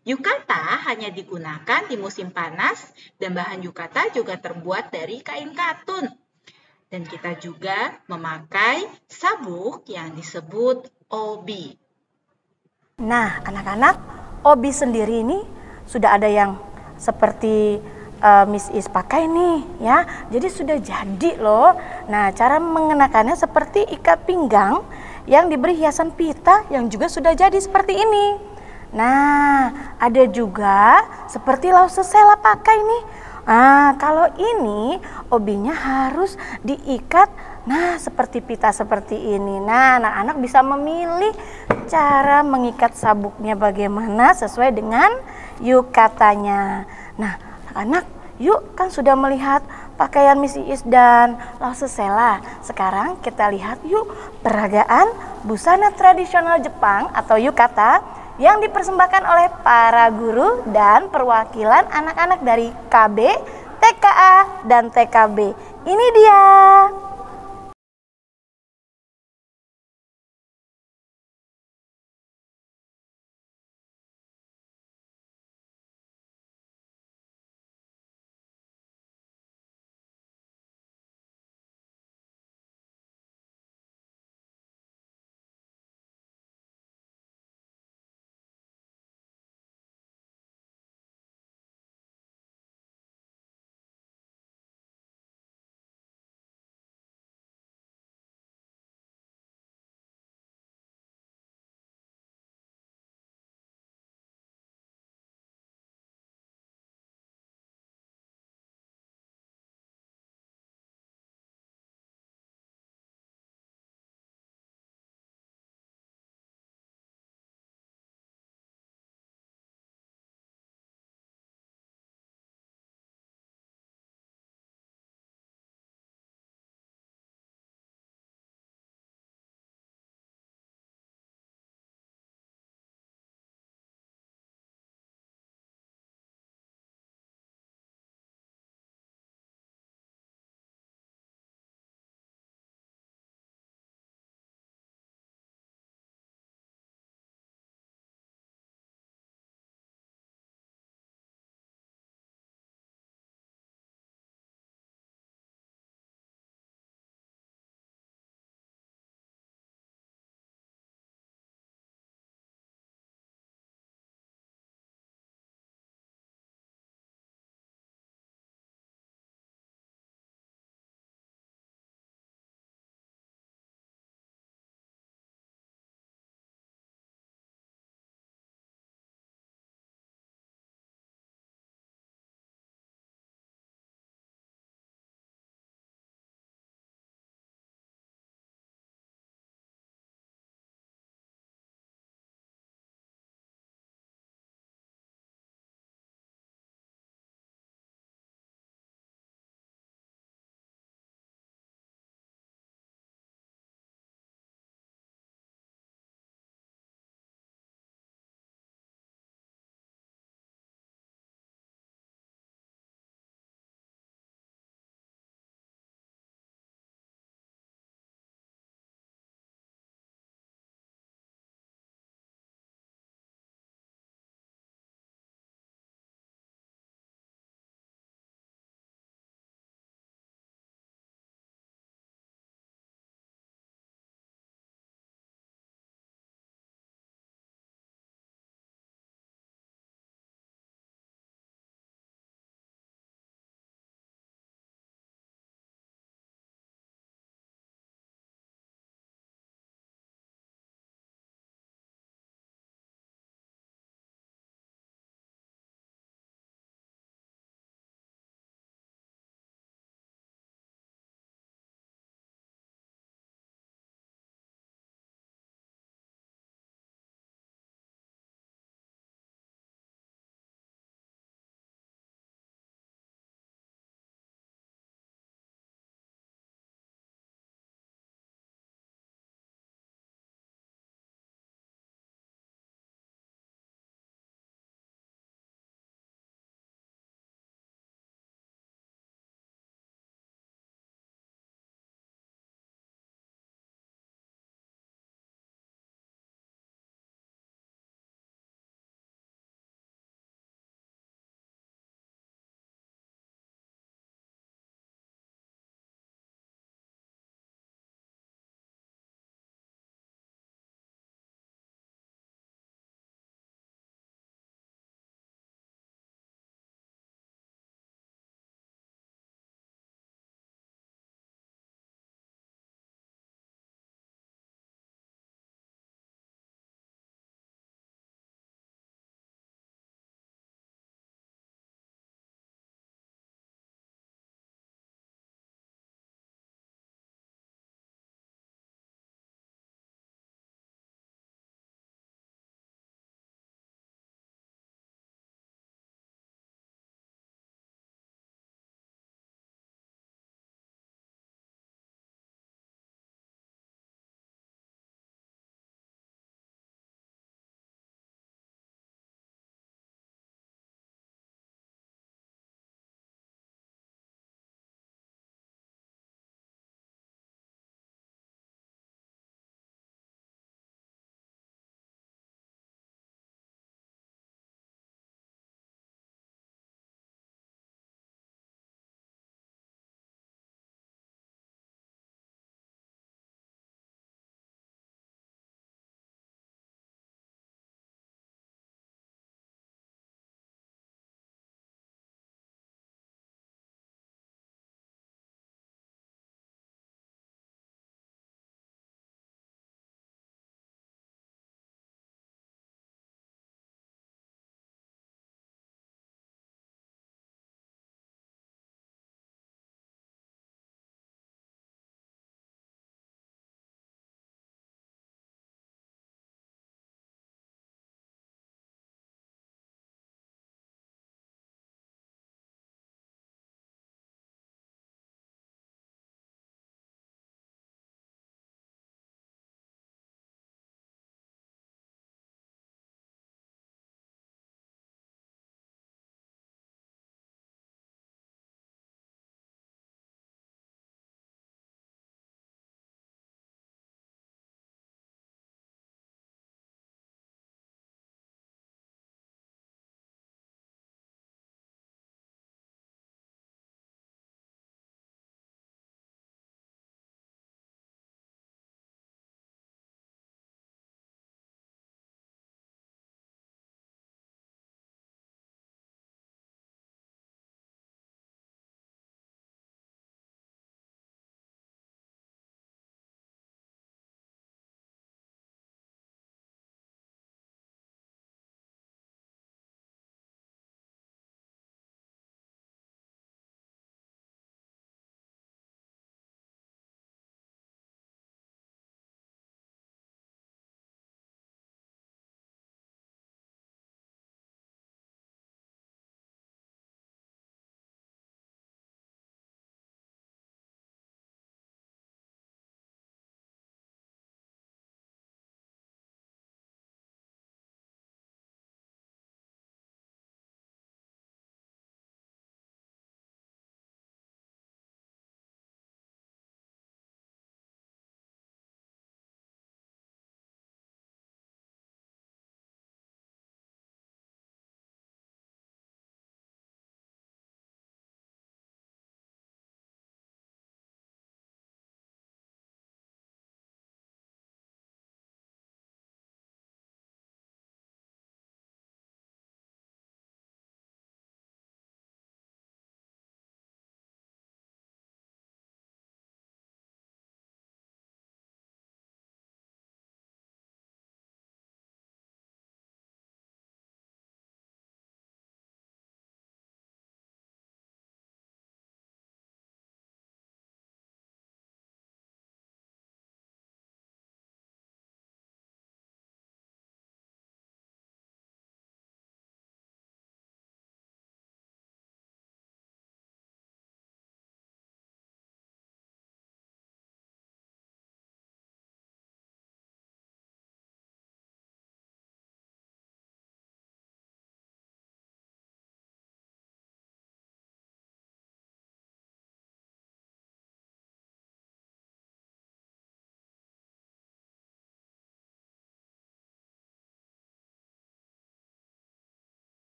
Yukata hanya digunakan di musim panas dan bahan yukata juga terbuat dari kain katun. Dan kita juga memakai sabuk yang disebut obi. Nah, anak-anak, obi sendiri ini sudah ada yang seperti Miss Is pakai nih ya. Jadi sudah jadi loh. Nah, cara mengenakannya seperti ikat pinggang yang diberi hiasan pita yang juga sudah jadi seperti ini. Nah, ada juga seperti lause sela pakai nih. Nah, kalau ini obinya harus diikat, nah seperti pita seperti ini. Nah, anak-anak bisa memilih cara mengikat sabuknya bagaimana sesuai dengan yukatanya. Nah, anak-anak, yuk kan sudah melihat pakaian Miss Iis dan lause sela. Sekarang kita lihat yuk peragaan busana tradisional Jepang atau yukata yang dipersembahkan oleh para guru dan perwakilan anak-anak dari KB, TKA, dan TKB. Ini dia.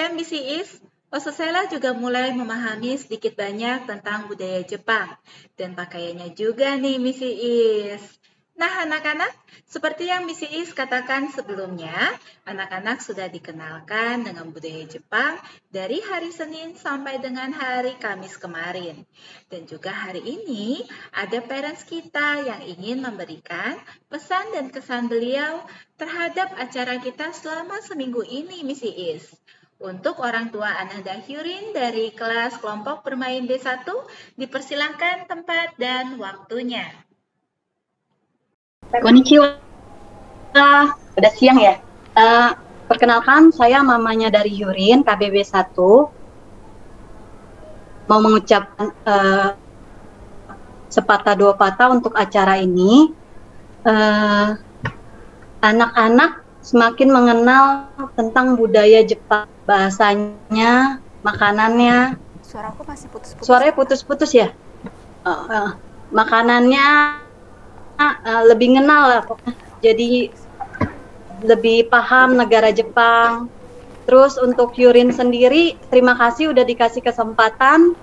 ya Missy Is, Ososela juga mulai memahami sedikit banyak tentang budaya Jepang dan pakaiannya juga nih Missy Is. Nah anak-anak, seperti yang Missy Is katakan sebelumnya, anak-anak sudah dikenalkan dengan budaya Jepang dari hari Senin sampai dengan hari Kamis kemarin. Dan juga hari ini ada parents kita yang ingin memberikan pesan dan kesan beliau terhadap acara kita selama seminggu ini Missy Is. Untuk orang tua Ananda Hyurin dari kelas kelompok bermain D1, dipersilahkan tempat dan waktunya. Konnichiwa, udah siang ya. Perkenalkan, saya mamanya dari Hyurin, KBB 1. Mau mengucapkan sepatah dua patah untuk acara ini. Anak-anak semakin mengenal tentang budaya Jepang, bahasanya, makanannya. Suaraku masih putus-putus. Suaranya putus-putus ya? Makanannya lebih kenal lah, jadi lebih paham negara Jepang. Terus untuk Hyurin sendiri, terima kasih udah dikasih kesempatan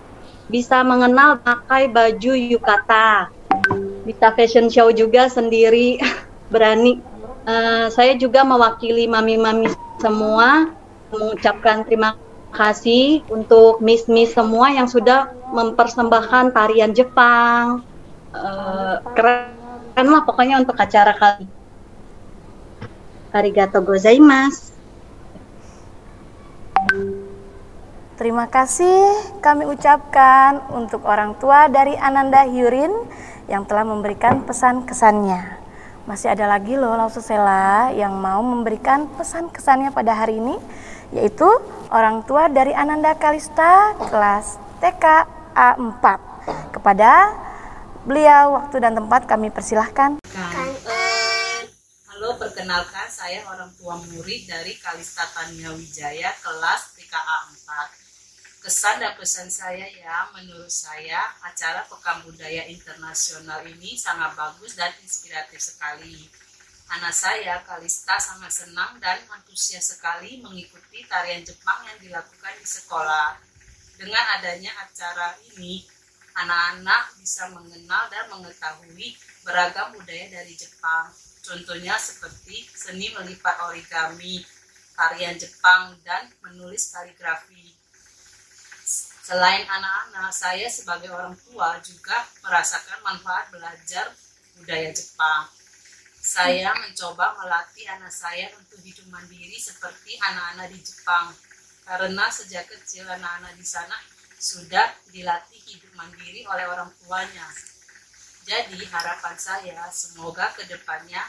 bisa mengenal pakai baju yukata, bisa fashion show juga sendiri, berani. Saya juga mewakili mami-mami semua mengucapkan terima kasih untuk miss-miss semua yang sudah mempersembahkan tarian Jepang. Keren lah pokoknya untuk acara kali. Arigatou gozaimasu. Terima kasih kami ucapkan untuk orang tua dari Ananda Hyurin yang telah memberikan pesan-kesannya. Masih ada lagi loh Laususela yang mau memberikan pesan-kesannya pada hari ini, yaitu orang tua dari Ananda Kalista kelas TK A4. Kepada beliau waktu dan tempat kami persilahkan. Halo, perkenalkan saya orang tua murid dari Kalista Tania Wijaya kelas TKA 4. Kesan dan pesan saya ya, menurut saya acara Pekan Budaya Internasional ini sangat bagus dan inspiratif sekali. Anak saya, Kalista, sangat senang dan antusias sekali mengikuti tarian Jepang yang dilakukan di sekolah. Dengan adanya acara ini, anak-anak bisa mengenal dan mengetahui beragam budaya dari Jepang. Contohnya seperti seni melipat origami, tarian Jepang, dan menulis kaligrafi. Selain anak-anak, saya sebagai orang tua juga merasakan manfaat belajar budaya Jepang. Saya mencoba melatih anak saya untuk hidup mandiri seperti anak-anak di Jepang. Karena sejak kecil anak-anak di sana sudah dilatih hidup mandiri oleh orang tuanya. Jadi harapan saya semoga kedepannya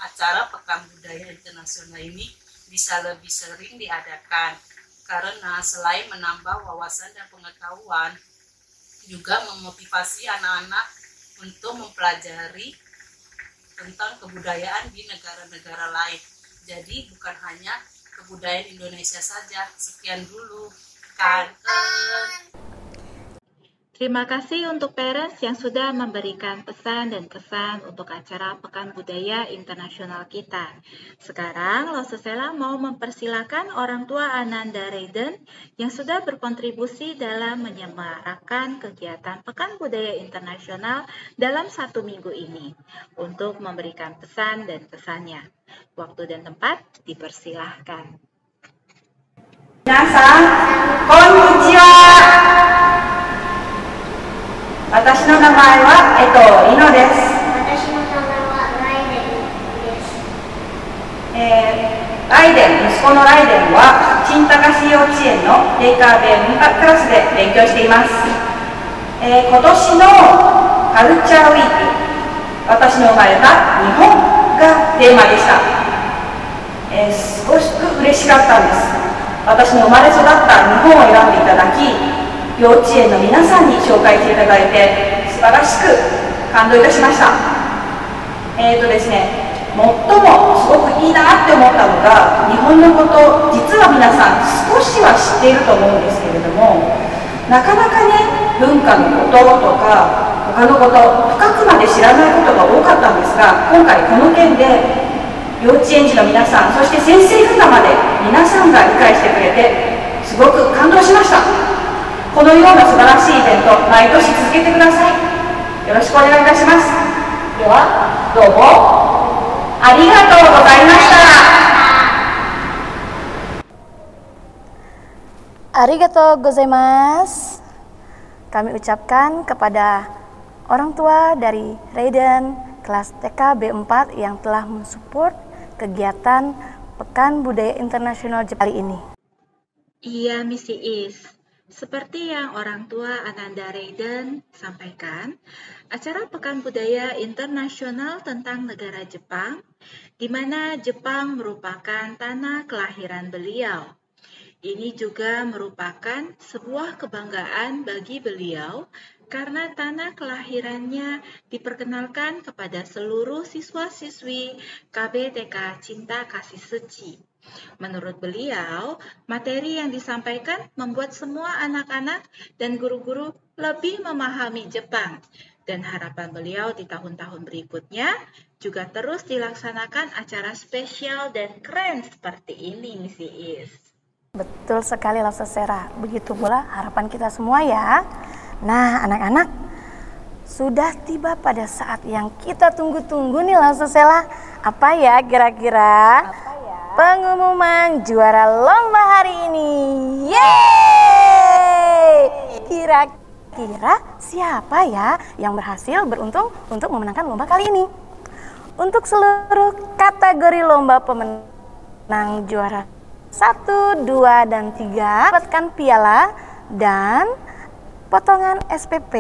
acara Pekan Budaya Internasional ini bisa lebih sering diadakan. Karena selain menambah wawasan dan pengetahuan, juga memotivasi anak-anak untuk mempelajari tentang kebudayaan di negara-negara lain. Jadi bukan hanya kebudayaan Indonesia saja. Sekian dulu. Terima kasih untuk parents yang sudah memberikan pesan dan kesan untuk acara Pekan Budaya Internasional kita. Sekarang Laususela mau mempersilakan orang tua Ananda Raiden yang sudah berkontribusi dalam menyemarakan kegiatan Pekan Budaya Internasional dalam 1 minggu ini untuk memberikan pesan dan kesannya. Waktu dan tempat dipersilahkan. Minasan, konnichiwa. 私の名前はイノです。私の名前はライデンです。ライデン、息子のライデンは新高市幼稚園のデイカーベンクラスで勉強しています。今年のカルチャーウィーク、私の生まれた日本がテーマでした。すごく嬉しかったんです。私の生まれ育った日本を選んでいただき、幼稚園の皆さんに紹介していただいて素晴らしく感動いたしました。ですね、最もすごくいいなって思ったのが、日本のこと、実は皆さん少しは知っていると思うんですけれども、なかなかね、文化のこととか他のこと、深くまで知らないことが多かったんですが、今回この件で幼稚園児の皆さん、そして先生方まで皆さんが理解してくれてすごく感動しました。このような素晴らしいイベント、毎年続けてください。よろしくお願いいたします。では、どうもありがとうございました。Arigatou gozaimasu. Kami ucapkan kepada orang tua dari Raiden kelas TK B4 yang telah mensupport kegiatan Pekan Budaya Internasional Jepang kali ini. Iya, Miss Iis. Seperti yang orang tua Ananda Raiden sampaikan, acara Pekan Budaya Internasional tentang negara Jepang, di mana Jepang merupakan tanah kelahiran beliau. Ini juga merupakan sebuah kebanggaan bagi beliau karena tanah kelahirannya diperkenalkan kepada seluruh siswa-siswi KBTK Cinta Kasih Suci. Menurut beliau, materi yang disampaikan membuat semua anak-anak dan guru-guru lebih memahami Jepang. Dan harapan beliau di tahun-tahun berikutnya juga terus dilaksanakan acara spesial dan keren seperti ini, Miss Iis. Betul sekali, Lause Sera. Begitu pula harapan kita semua ya. Nah, anak-anak, sudah tiba pada saat yang kita tunggu-tunggu nih, Lause Sera. Apa ya kira-kira? Pengumuman juara lomba hari ini. Yeay! Kira-kira siapa ya yang berhasil beruntung untuk memenangkan lomba kali ini? Untuk seluruh kategori lomba, pemenang juara 1, 2, dan 3 dapatkan piala dan potongan SPP,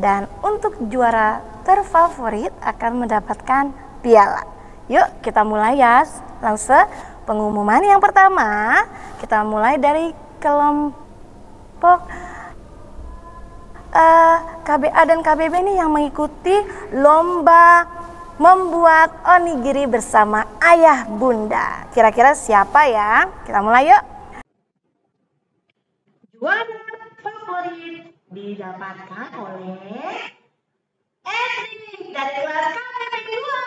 dan untuk juara terfavorit akan mendapatkan piala. Yuk kita mulai ya, Lause. Pengumuman yang pertama, kita mulai dari kelompok KBA dan KBB nih yang mengikuti lomba membuat onigiri bersama ayah bunda. Kira-kira siapa ya? Kita mulai yuk. Juara favorit didapatkan oleh Edric dari kelas KBB 2.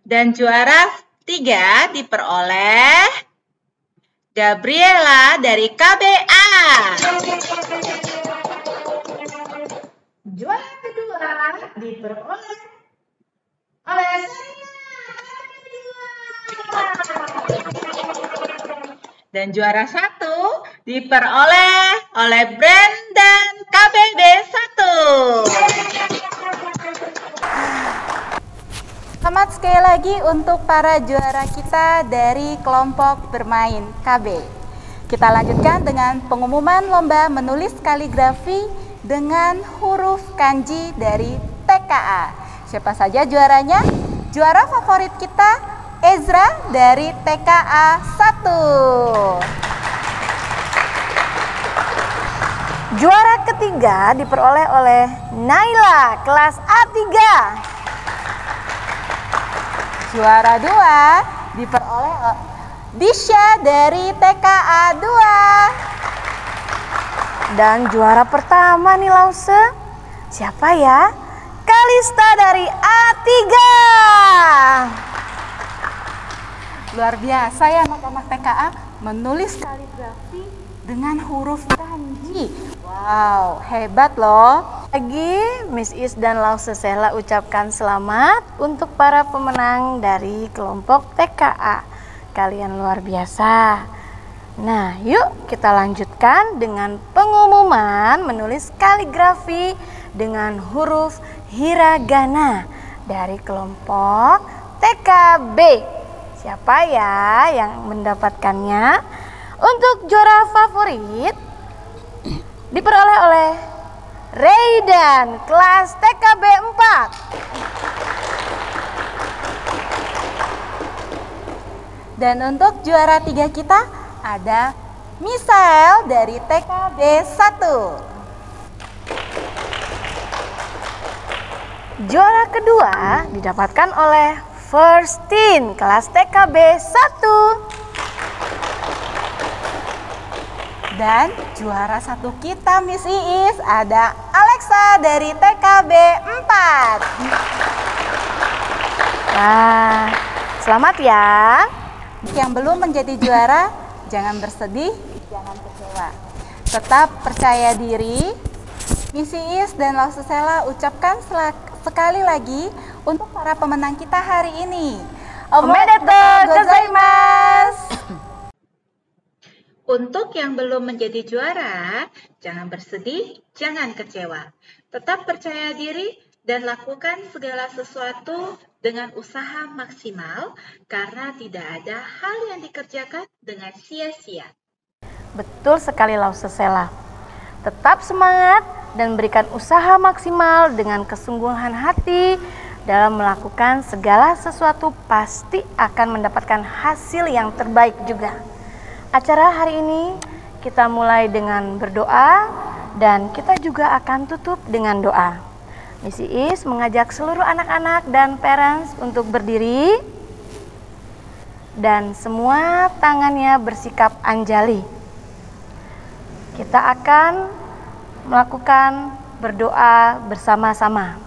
Dan juara 3 diperoleh Gabriela dari KBA. Juara kedua diperoleh oleh Dan juara 1 diperoleh oleh Brandon KBB 1. Selamat sekali lagi untuk para juara kita dari kelompok bermain KB. Kita lanjutkan dengan pengumuman lomba menulis kaligrafi dengan huruf kanji dari TKA. Siapa saja juaranya? Juara favorit kita Ezra dari TKA 1. Juara ketiga diperoleh oleh Naila kelas A3. Juara 2 diperoleh Disha dari TKA 2. Dan juara pertama nih, Lause, siapa ya? Kalista dari A3. Luar biasa ya anak-anak TKA menulis kaligrafi dengan huruf kanji. Wow, hebat loh. Lagi Miss Is dan Lause Sela ucapkan selamat untuk para pemenang dari kelompok TKA. Kalian luar biasa. Nah, yuk kita lanjutkan dengan pengumuman menulis kaligrafi dengan huruf hiragana dari kelompok TKB. Siapa ya yang mendapatkannya? Untuk juara favorit diperoleh oleh Raiden kelas TKB 4. Dan untuk juara 3 kita ada Misael dari TKB 1. Juara kedua didapatkan oleh Firstin kelas TKB 1. Dan juara 1 kita Miss Iis ada Alexa dari TKB 4. Nah, selamat ya. Yang belum menjadi juara, jangan bersedih, jangan kecewa. Tetap percaya diri. Miss Iis dan Laususela ucapkan sekali lagi untuk para pemenang kita hari ini. Omedetou gozaimasu. Untuk yang belum menjadi juara, jangan bersedih, jangan kecewa. Tetap percaya diri dan lakukan segala sesuatu dengan usaha maksimal karena tidak ada hal yang dikerjakan dengan sia-sia. Betul sekali Laususela. Tetap semangat dan berikan usaha maksimal dengan kesungguhan hati dalam melakukan segala sesuatu, pasti akan mendapatkan hasil yang terbaik juga. Acara hari ini kita mulai dengan berdoa dan kita juga akan tutup dengan doa. Miss Iis mengajak seluruh anak-anak dan parents untuk berdiri dan semua tangannya bersikap anjali. Kita akan melakukan berdoa bersama-sama.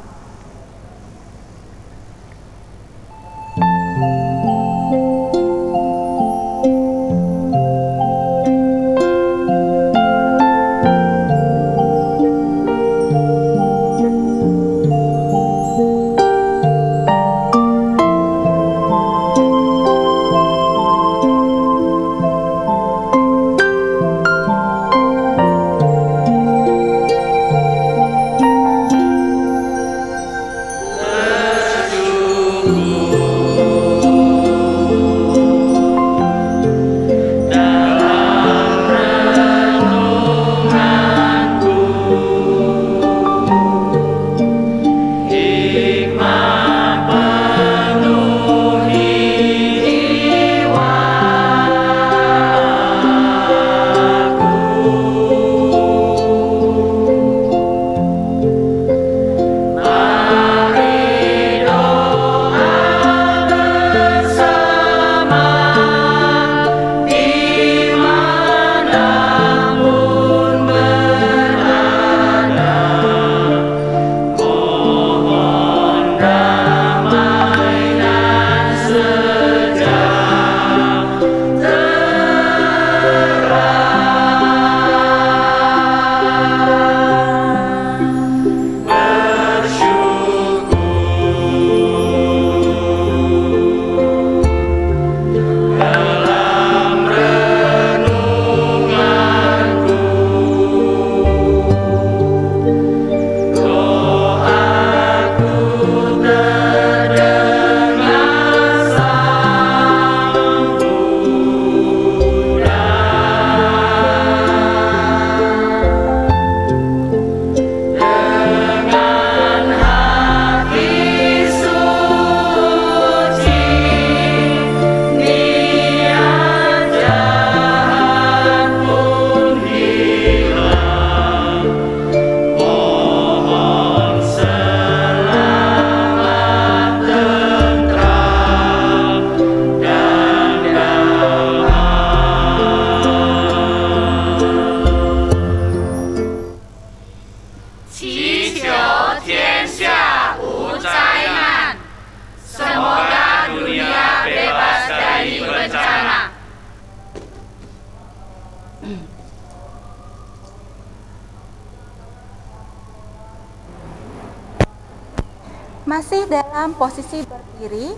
Masih dalam posisi berdiri,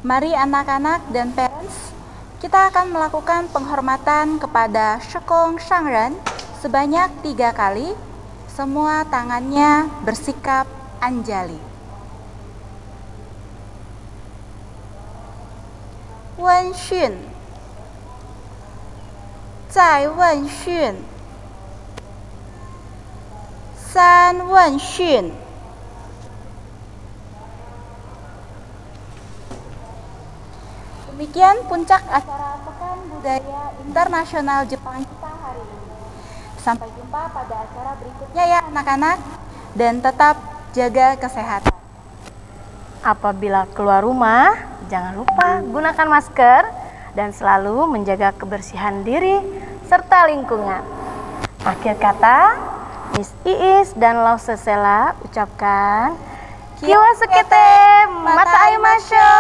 mari anak-anak dan parents, kita akan melakukan penghormatan kepada Shekong Shangren sebanyak 3 kali. Semua tangannya bersikap anjali. Wen Xun, Zai Wen Xun, San Wen Xun. Demikian puncak acara Pekan Budaya Internasional Jepang kita hari ini. Sampai jumpa pada acara berikutnya ya anak-anak, dan tetap jaga kesehatan. Apabila keluar rumah, jangan lupa gunakan masker dan selalu menjaga kebersihan diri serta lingkungan. Akhir kata, Miss Iis dan Laususela ucapkan Kiwasukete Mata Aimasho.